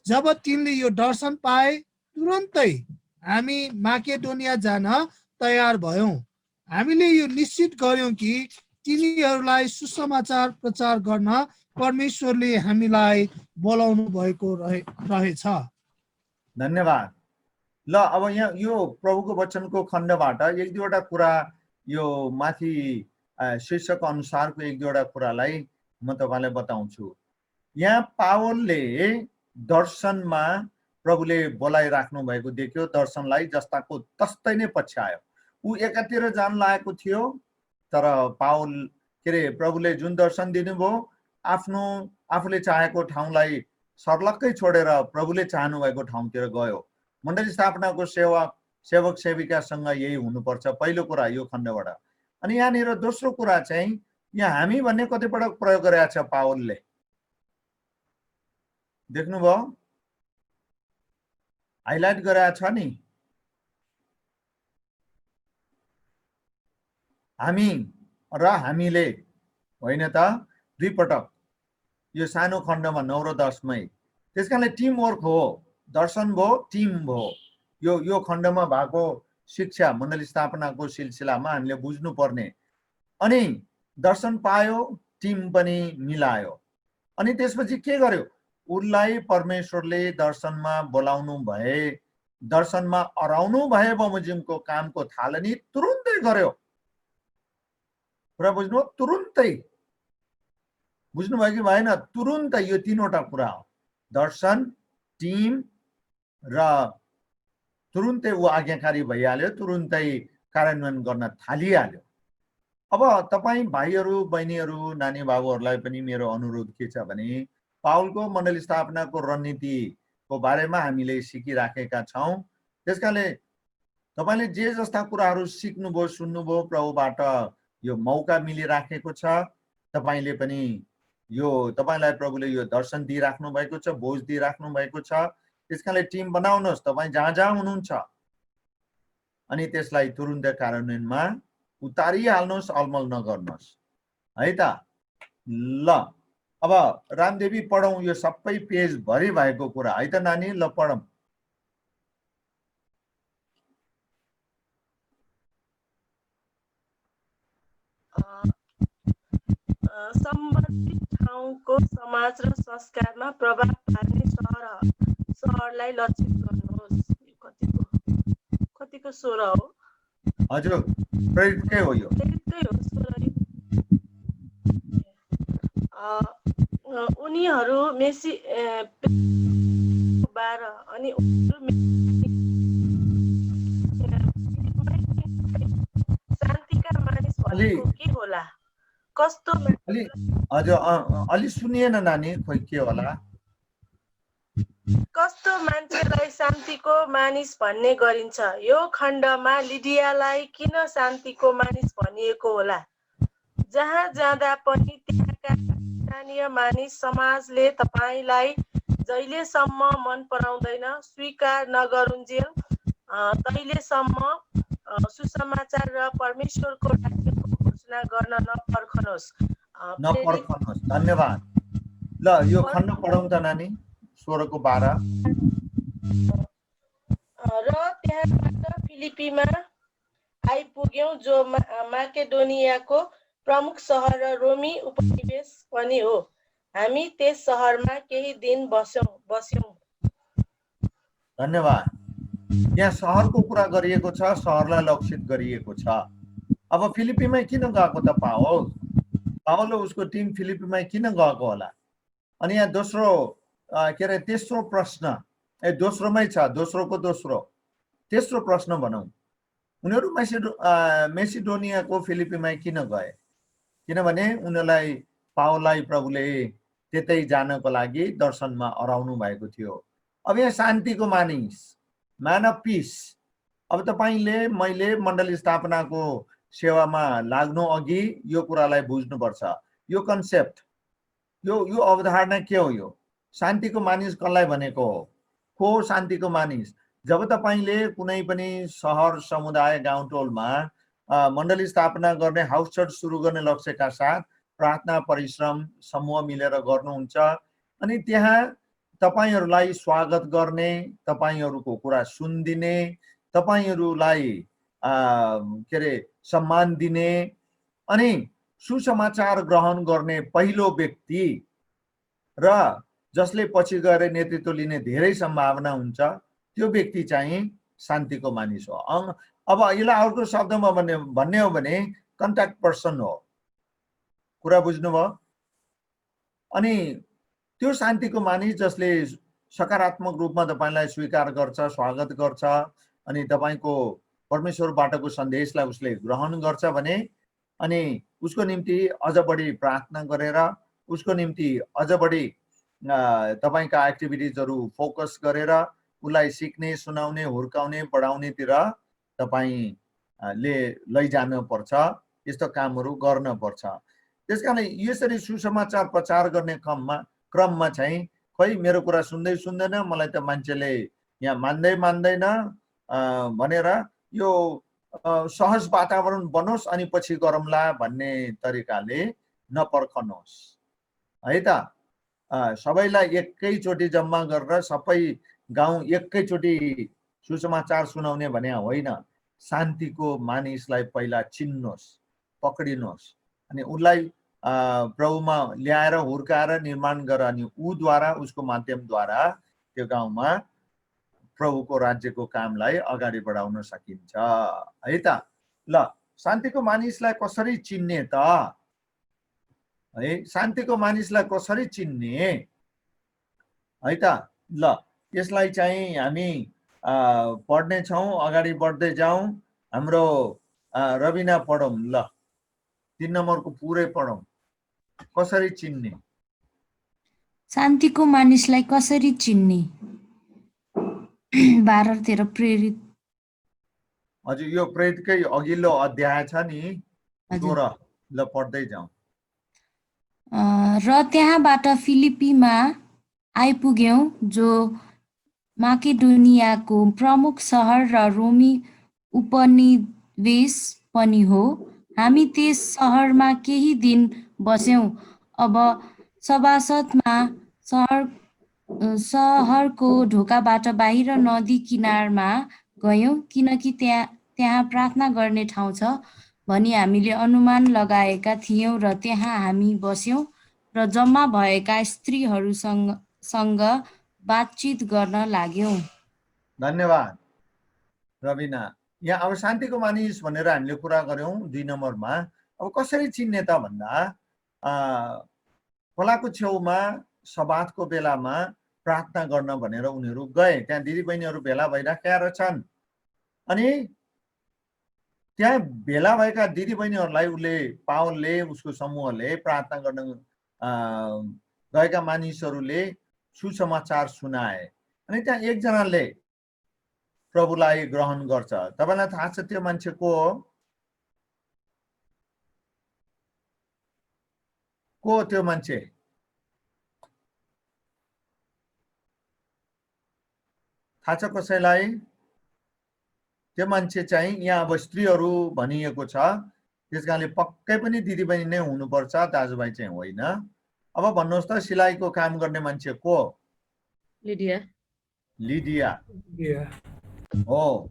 जब तिनले यो दर्शन पाए तुरन्तै हामी माकेदोनिया जान तयार भयौं। हामीले यो निश्चित गर्यौं कि तिनीहरूलाई सुसमाचार प्रचार गर्न परमेश्वरले हामीलाई बोलाउनु भएको रहेछ।
धन्यवाद। ल अब यहाँ यो प्रभुको वचनको खण्डबाट एक दुईवटा कुरा, यो माथि शीर्षक अनुसारको एक दुईवटा कुरालाई म तपाईलाई बताउँछु। यहाँ पावलले दर्शनमा प्रभुले बोलाइराख्नु भएको देख्यो। दर्शनलाई जस्ताको तस्तै नै पछ्यायो। ऊ एकातिर जान लागेको थियो, तर पावल के अरे प्रभुले जुन दर्शन दिनुभयो आफ्नो आफूले चाहेको ठाउँलाई सर्लक्कै छोडेर प्रभुले चाहनु भएको ठाउँतिर गयो। मण्डली स्थापनाको सेवक सेविकासँग यही हुनुपर्छ, पहिलो कुरा यो खण्डबाट। अनि यहाँनिर दोस्रो कुरा चाहिँ यहाँ हामी भन्ने कतिपटक प्रयोग गरेको छ पावलले, देख्नुभयो, हाइलाइट गरेको छ नि। हामी र हामीले होइन त, दुई पटक यो सानो खण्डमा 9 र 10 मै। त्यसकारणले टिम वर्क हो, दर्शन भयो, टिम भयो। यो खण्डमा भएको शिक्षा मण्डली स्थापनाको सिलसिलामा हामीले बुझ्नुपर्ने। अनि दर्शन पायो, टिम पनि मिलायो। अनि त्यसपछि के गर्यो, उसलाई परमेश्वरले दर्शनमा बोलाउनु भए, दर्शनमा अराउनु भए बमोजिमको कामको थालनी तुरुन्तै गर्यो। कुरा बुझ्नु, तुरुन्तै बुझ्नुभयो कि भएन? तुरुन्तै यो तीनवटा कुरा हो, दर्शन, टिम र तुरुन्तै ऊ आज्ञाकारी भइहाल्यो, तुरुन्तै कार्यान्वयन गर्न थालिहाल्यो। अब तपाईँ भाइहरू बहिनीहरू नानी बाबुहरूलाई पनि मेरो अनुरोध के छ भने, पावलको मण्डली स्थापनाको रणनीतिको बारेमा हामीले सिकिराखेका छौँ। त्यसकारणले तपाईँले जे जस्ता कुराहरू सिक्नुभयो, सुन्नुभयो, प्रभुबाट यो मौका मिलिराखेको छ। तपाईँले पनि यो तपाईँलाई प्रभुले यो दर्शन दिइराख्नु भएको छ, बोझ दिइराख्नु भएको छ। त्यसकारणले टिम बनाउनुहोस्, तपाईँ जहाँ जहाँ हुनुहुन्छ, अनि त्यसलाई तुरुन्तै कार्यान्वयनमा उतारिहाल्नुहोस्, अलमल नगर्नुहोस्, है त। ल अब रामदेवी पढौँ यो सबै पेज भरि भएको कुरा, है त नानी? ल पढौँ।
सम्बन्धित ठाउँको समाज र संस्कारमा प्रभाव पार्ने सहरलाई लक्षित गर्नुहोस्। कतिको 16 हो?
हजुर, प्रेरितकै हो यो,
प्रेरितकै हो 16। उनीहरू मेसी 12 अनि शान्तिका मानिस भनेको के होला? कस्तो?
हजुर अलि सुनिएन नानी, खोइ के होला?
कस्तो मान्छेलाई शान्तिको मानिस भन्ने गरिन्छ? यो खण्डमा लिडियालाई किन शान्तिको मानिस भनिएको होला? जहाँ जाँदा पनि त्यहाँका स्थानीय मानिस समाजले तपाईलाई जहिलेसम्म मन पराउँदैन, स्वीकार नगरुन्जेल तहिलेसम्म सुसमाचार र परमेश्वरको राज्यको घोषणा गर्न नपर्खनुहोस्।
धन्यवाद। ल यो खण्ड पढौँ त नानी, 16 को 12।
र त्यहाँबाट फिलिपीमा आइपुग्यौं, जो माकेडोनियाको प्रमुख सहर र रोमी उपनिवेश पनि हो। हामी त्यस सहरमा केही दिन बस्यौं।
धन्यवाद। यहाँ सहरको कुरा गरिएको छ, सहरलाई लक्षित गरिएको छ। अब फिलिपीमै किन गएको त पावल उसको टिम फिलिपीमै किन गएको होला? अनि यहाँ दोस्रो के अरे तेस्रो प्रश्न, दोस्रोमै छ, दोस्रोको दोस्रो, तेस्रो प्रश्न भनौँ, उनीहरू मेसिडोनियाको फिलिपीमै किन गए? किनभने उनीहरूलाई पावललाई प्रभुले त्यतै जानको लागि दर्शनमा अराउनु भएको थियो। अब यहाँ शान्तिको मानिस, म्यान अफ पिस। अब तपाईले मैले मण्डली स्थापनाको सेवामा लाग्नु अघि यो कुरालाई बुझ्नुपर्छ। यो कन्सेप्ट, यो अवधारणा के हो? यो शान्तिको मानिस कसलाई भनेको हो? को शान्तिको मानिस? जब तपाईले कुनै पनि सहर, समुदाय, गाउँटोलमा मण्डली स्थापना गर्ने, हाउस चर्च सुरु गर्ने लक्ष्यका साथ प्रार्थना, परिश्रम, समूह मिलेर गर्नुहुन्छ, अनि त्यहाँ तपाईहरूलाई स्वागत गर्ने, तपाईहरूको कुरा सुनिदिने, तपाईहरूलाई के अरे सम्मान दिने, अनि सुसमाचार ग्रहण गर्ने पहिलो व्यक्ति र जसले पछि गएर नेतृत्व लिने धेरै सम्भावना हुन्छ, त्यो व्यक्ति चाहिँ शान्तिको मानिस हो। अब यसलाई अर्को शब्दमा भन्ने हो भने कन्ट्याक्ट पर्सन हो। कुरा बुझ्नुभयो? अनि त्यो शान्तिको मानिस जसले सकारात्मक रूपमा तपाईलाई स्वीकार गर्छ, स्वागत गर्छ, अनि तपाईको परमेश्वरबाटको सन्देशलाई उसले ग्रहण गर्छ भने, अनि उसको निम्ति अझ बढी प्रार्थना गरेर उसको निम्ति अझ बढी तपाईका एक्टिभिटिजहरू फोकस गरेर उसलाई सिक्ने, सुनाउने, हुर्काउने, बढाउनेतिर तपाईले लैजानु पर्छ। यस्तो कामहरू गर्न पर्छ। त्यसकारण यसरी सुसमाचार प्रचार गर्ने क्रममा चाहिँ खोइ मेरो कुरा सुन्दै सुन्दैन, मलाई त मान्छेले यहाँ मान्दैन भनेर यो सहज वातावरण बनोस् अनि पछि गरौँला भन्ने तरिकाले नपर्खनुहोस् है त। सबैलाई एकैचोटि जम्मा गरेर सबै गाउँ एकैचोटि सुसमाचार सुनाउने भने होइन। शान्तिको मानिसलाई पहिला चिन्नुहोस्, पक्रिनुहोस् अनि उसलाई प्रभुमा ल्याएर हुर्काएर निर्माण गर अनि ऊद्वारा, उसको माध्यमद्वारा त्यो गाउँमा प्रभुको राज्यको कामलाई अगाडि बढाउन सकिन्छ है त। ल, शान्तिको मानिसलाई कसरी चिन्ने त है? शान्तिको मानिसलाई कसरी चिन्ने है त? ल, यसलाई चाहिँ हामी पढ्ने छौँ, अगाडि बढ्दै जाउँ। हाम्रो रबिना पढौँ। ल, 3 नम्बरको पुरै पढौँ। कसरी चिन्ने?
शान्तिको मानिसलाई कसरी चिन्ने? 12-13 प्रेरित।
हजुर, यो प्रेरितकै अघिल्लो अध्याय छ नि, 16। ल, पढ्दै जाउँ।
र त्यहाँबाट फिलिपीमा आइपुग्यौं, जो माकेडोनियाको प्रमुख सहर र रोमी उपनिवेश पनि हो। हामी त्यस सहरमा केही दिन बस्यौं। अब सभासदमा सहरको ढोकाबाट बाहिर नदी किनारमा गयौं, किनकि त्यहाँ प्रार्थना गर्ने ठाउँ छ भनी हामीले अनुमान लगाएका थियौं र त्यहाँ हामी बस्यौं र जम्मा भएका स्त्रीहरूसँग बातचित गर्न लाग्यौं।
धन्यवाद रबिना। यहाँ अब शान्तिको मानिस भनेर हामीले कुरा गर्यौं 2 नम्बरमा। अब कसरी चिन्ने त भन्दा खोलाको छेउमा सबातको बेलामा प्रार्थना गर्न भनेर उनीहरू गए। त्यहाँ दिदीबहिनीहरू भेला भइराखेका रहेछन् अनि त्यहाँ भेला भएका दिदीबहिनीहरूलाई पावलले, उसको समूहले, प्रार्थना गर्न गएका मानिसहरूले सुसमाचार सुनाए अनि त्यहाँ एकजनाले प्रभुलाई ग्रहण गर्छ। तपाईलाई थाहा छ त्यो मान्छे को हो? को त्यो मान्छे? थाहा छ कसैलाई? त्यो मान्छे चाहिँ यहाँ अब स्त्रीहरू भनिएको छ, त्यसकारणले पक्कै पनि दिदीबहिनी नै हुनुपर्छ, दाजुभाइ चाहिँ होइन। अब भन्नुहोस् त, सिलाइको काम गर्ने मान्छे को?
लिडिया।
लिडिया हो।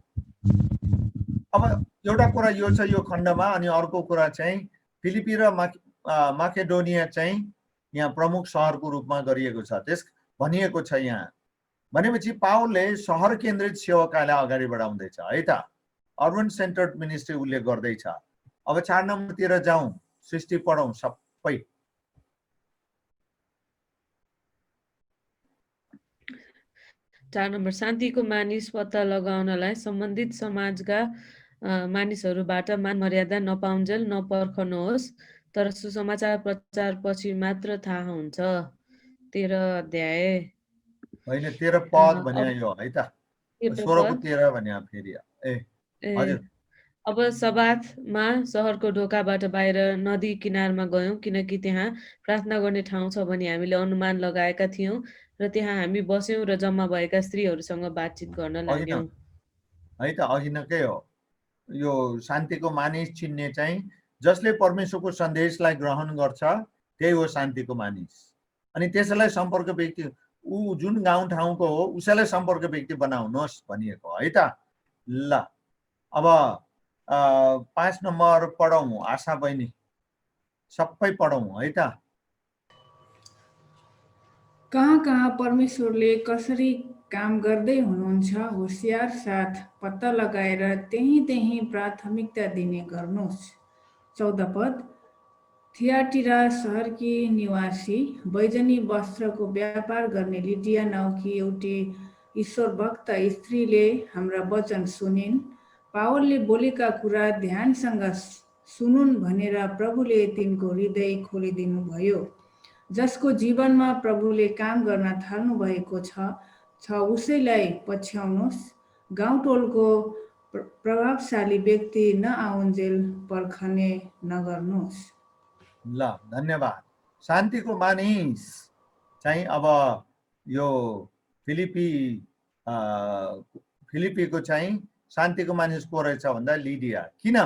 अब एउटा कुरा यो छ यो खण्डमा, अनि अर्को कुरा चाहिँ फिलिपी र माकेडोनिया चाहिँ यहाँ प्रमुख सहरको रूपमा गरिएको छ, त्यस भनिएको छ यहाँ। भनेपछि पावलले सहर केन्द्रित सेवाकालाई अगाडि बढाउँदैछ है त। अर्बन सेन्टर्ड मिनिस्ट्री उसले गर्दैछ। अब 4 नम्बरतिर जाउँ, सृष्टि पढौँ सबै।
4 नम्बर, शान्तिको मानिस पत्ता लगाउनलाई सम्बन्धित समाजका मानिसहरूबाट मान मर्यादा नपाउन्जेल नपर्खनुहोस्, तर सुसमाचार प्रचार पछि मात्र थाहा हुन्छ। 13 अध्याय
होइन, 13 पद भन्या यो है त। 16 को 13 भन्या फेरि। हजुर।
अब सबातमा सहरको ढोकाबाट बाहिर नदी किनारमा गयौं, किनकि त्यहाँ प्रार्थना गर्ने ठाउँ छ भनी हामीले अनुमान लगाएका थियौं र त्यहाँ हामी बस्यौं र जम्मा भएका स्त्रीहरूसँग बातचित गर्न लाग्यौं
है त। अघि नकै हो यो शान्तिको मानिस चिन्ने चाहिँ जसले परमेश्वरको सन्देशलाई ग्रहण गर्छ, त्यही हो शान्तिको मानिस। अनि त्यसैलाई सम्पर्क व्यक्ति, ऊ जुन गाउँ ठाउँको हो उसैलाई सम्पर्क व्यक्ति बनाउनुहोस् भनिएको है त। ल, अब 5 नम्बर पढौँ। आशा बहिनी सबै पढौँ है त।
कहाँ कहाँ परमेश्वरले कसरी काम गर्दै हुनुहुन्छ होसियार साथ पत्ता लगाएर त्यही प्राथमिकता दिने गर्नुहोस्। 14 पद, थियाटिरा सहरकी निवासी बैजनी वस्त्रको व्यापार गर्ने लिडिया नाउकी एउटी ईश्वर भक्त स्त्रीले हाम्रा वचन सुनिन्। पावलले बोलेका कुरा ध्यानसँग सुनुन् भनेर प्रभुले तिनको हृदय खोलिदिनु भयो। जसको जीवनमा प्रभुले काम गर्न थाल्नु भएको छ उसैलाई पछ्याउनुहोस्। गाउँटोलको प्रभावशाली व्यक्ति नआउन्जेल पर्खने नगर्नुहोस्।
ल धन्यवाद। शान्तिको मानिस चाहिँ अब यो फिलिपीको चाहिँ शान्तिको मानिस को रहेछ भन्दा लिडिया। किन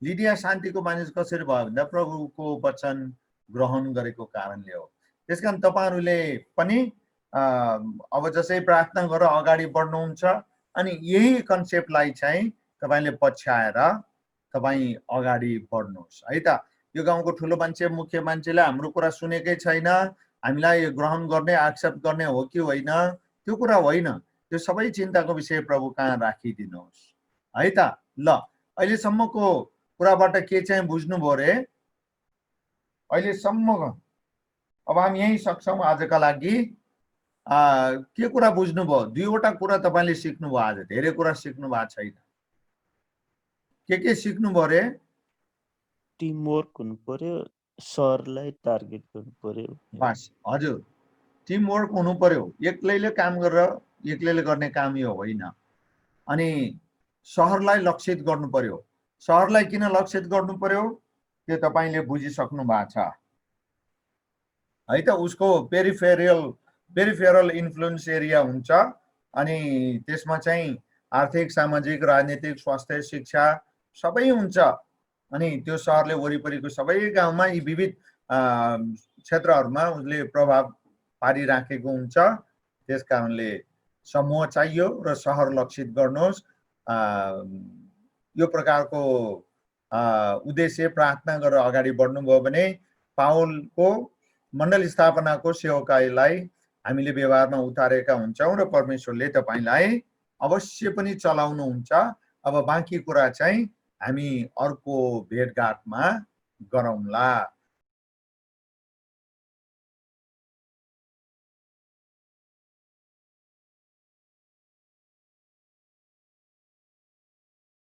लिडिया शान्तिको मानिस कसरी भयो भन्दा प्रभुको वचन ग्रहण गरेको कारणले हो। त्यसकारण तपाईहरुले पनि अब जसै प्रार्थना गरेर अगाडि बढ्नुहुन्छ अनि यही कन्सेप्टलाई चाहिँ तपाईले पछ्याएर तपाई अगाडि बढ्नुहोस् है त। यो गाउँको ठुलो मान्छे मुख्य मान्छेले हाम्रो कुरा सुनेकै छैन, हामीलाई ग्रहण गर्ने एक्सेप्ट गर्ने हो कि होइन त्यो कुरा होइन। त्यो सबै चिन्ताको विषय प्रभु कहाँ राखिदिनुहोस् है त। ल अहिलेसम्मको कुराबाट के चाहिँ बुझ्नुभयो रे? अहिलेसम्मको अब हामी यही सक्छौँ आजका लागि। के कुरा बुझ्नुभयो? दुईवटा कुरा तपाईले सिक्नुभयो आज, धेरै कुरा सिक्नु भएको छैन। के सिक्नुभयो रे?
टिम वर्क हुनु पर्यो, सरलाई टार्गेट गर्नु पर्यो।
बस हजुर, टिम वर्क हुनु पर्यो। एक्लैले काम गरेर एक्लैले गर्ने काम यो होइन। अनि सहरलाई लक्षित गर्नु पर्यो। सहरलाई किन लक्षित गर्नु पर्यो त्यो तपाईले बुझिसक्नु भएको छ है त। उसको पेरिफेरल इन्फ्लुएन्स एरिया हुन्छ अनि त्यसमा चाहिँ आर्थिक, सामाजिक, राजनीतिक, स्वास्थ्य, शिक्षा सबै हुन्छ। अनि त्यो सहरले वरिपरिको सबै गाउँमा यी विविध क्षेत्रहरूमा उसले प्रभाव पारिराखेको हुन्छ। त्यस कारणले समूह चाहियो र सहर लक्षित गर्नुहोस्। यो प्रकारको उद्देश्य प्रार्थना गरेर अगाडि बढ्नुभयो भने पावलको मण्डल स्थापनाको सेवकाईलाई हामीले व्यवहारमा उतारेका हुन्छौँ र परमेश्वरले तपाईलाई अवश्य पनि चलाउनुहुन्छ। अब बाँकी कुरा चाहिँ हामी अर्को भेटघाटमा गरौँला।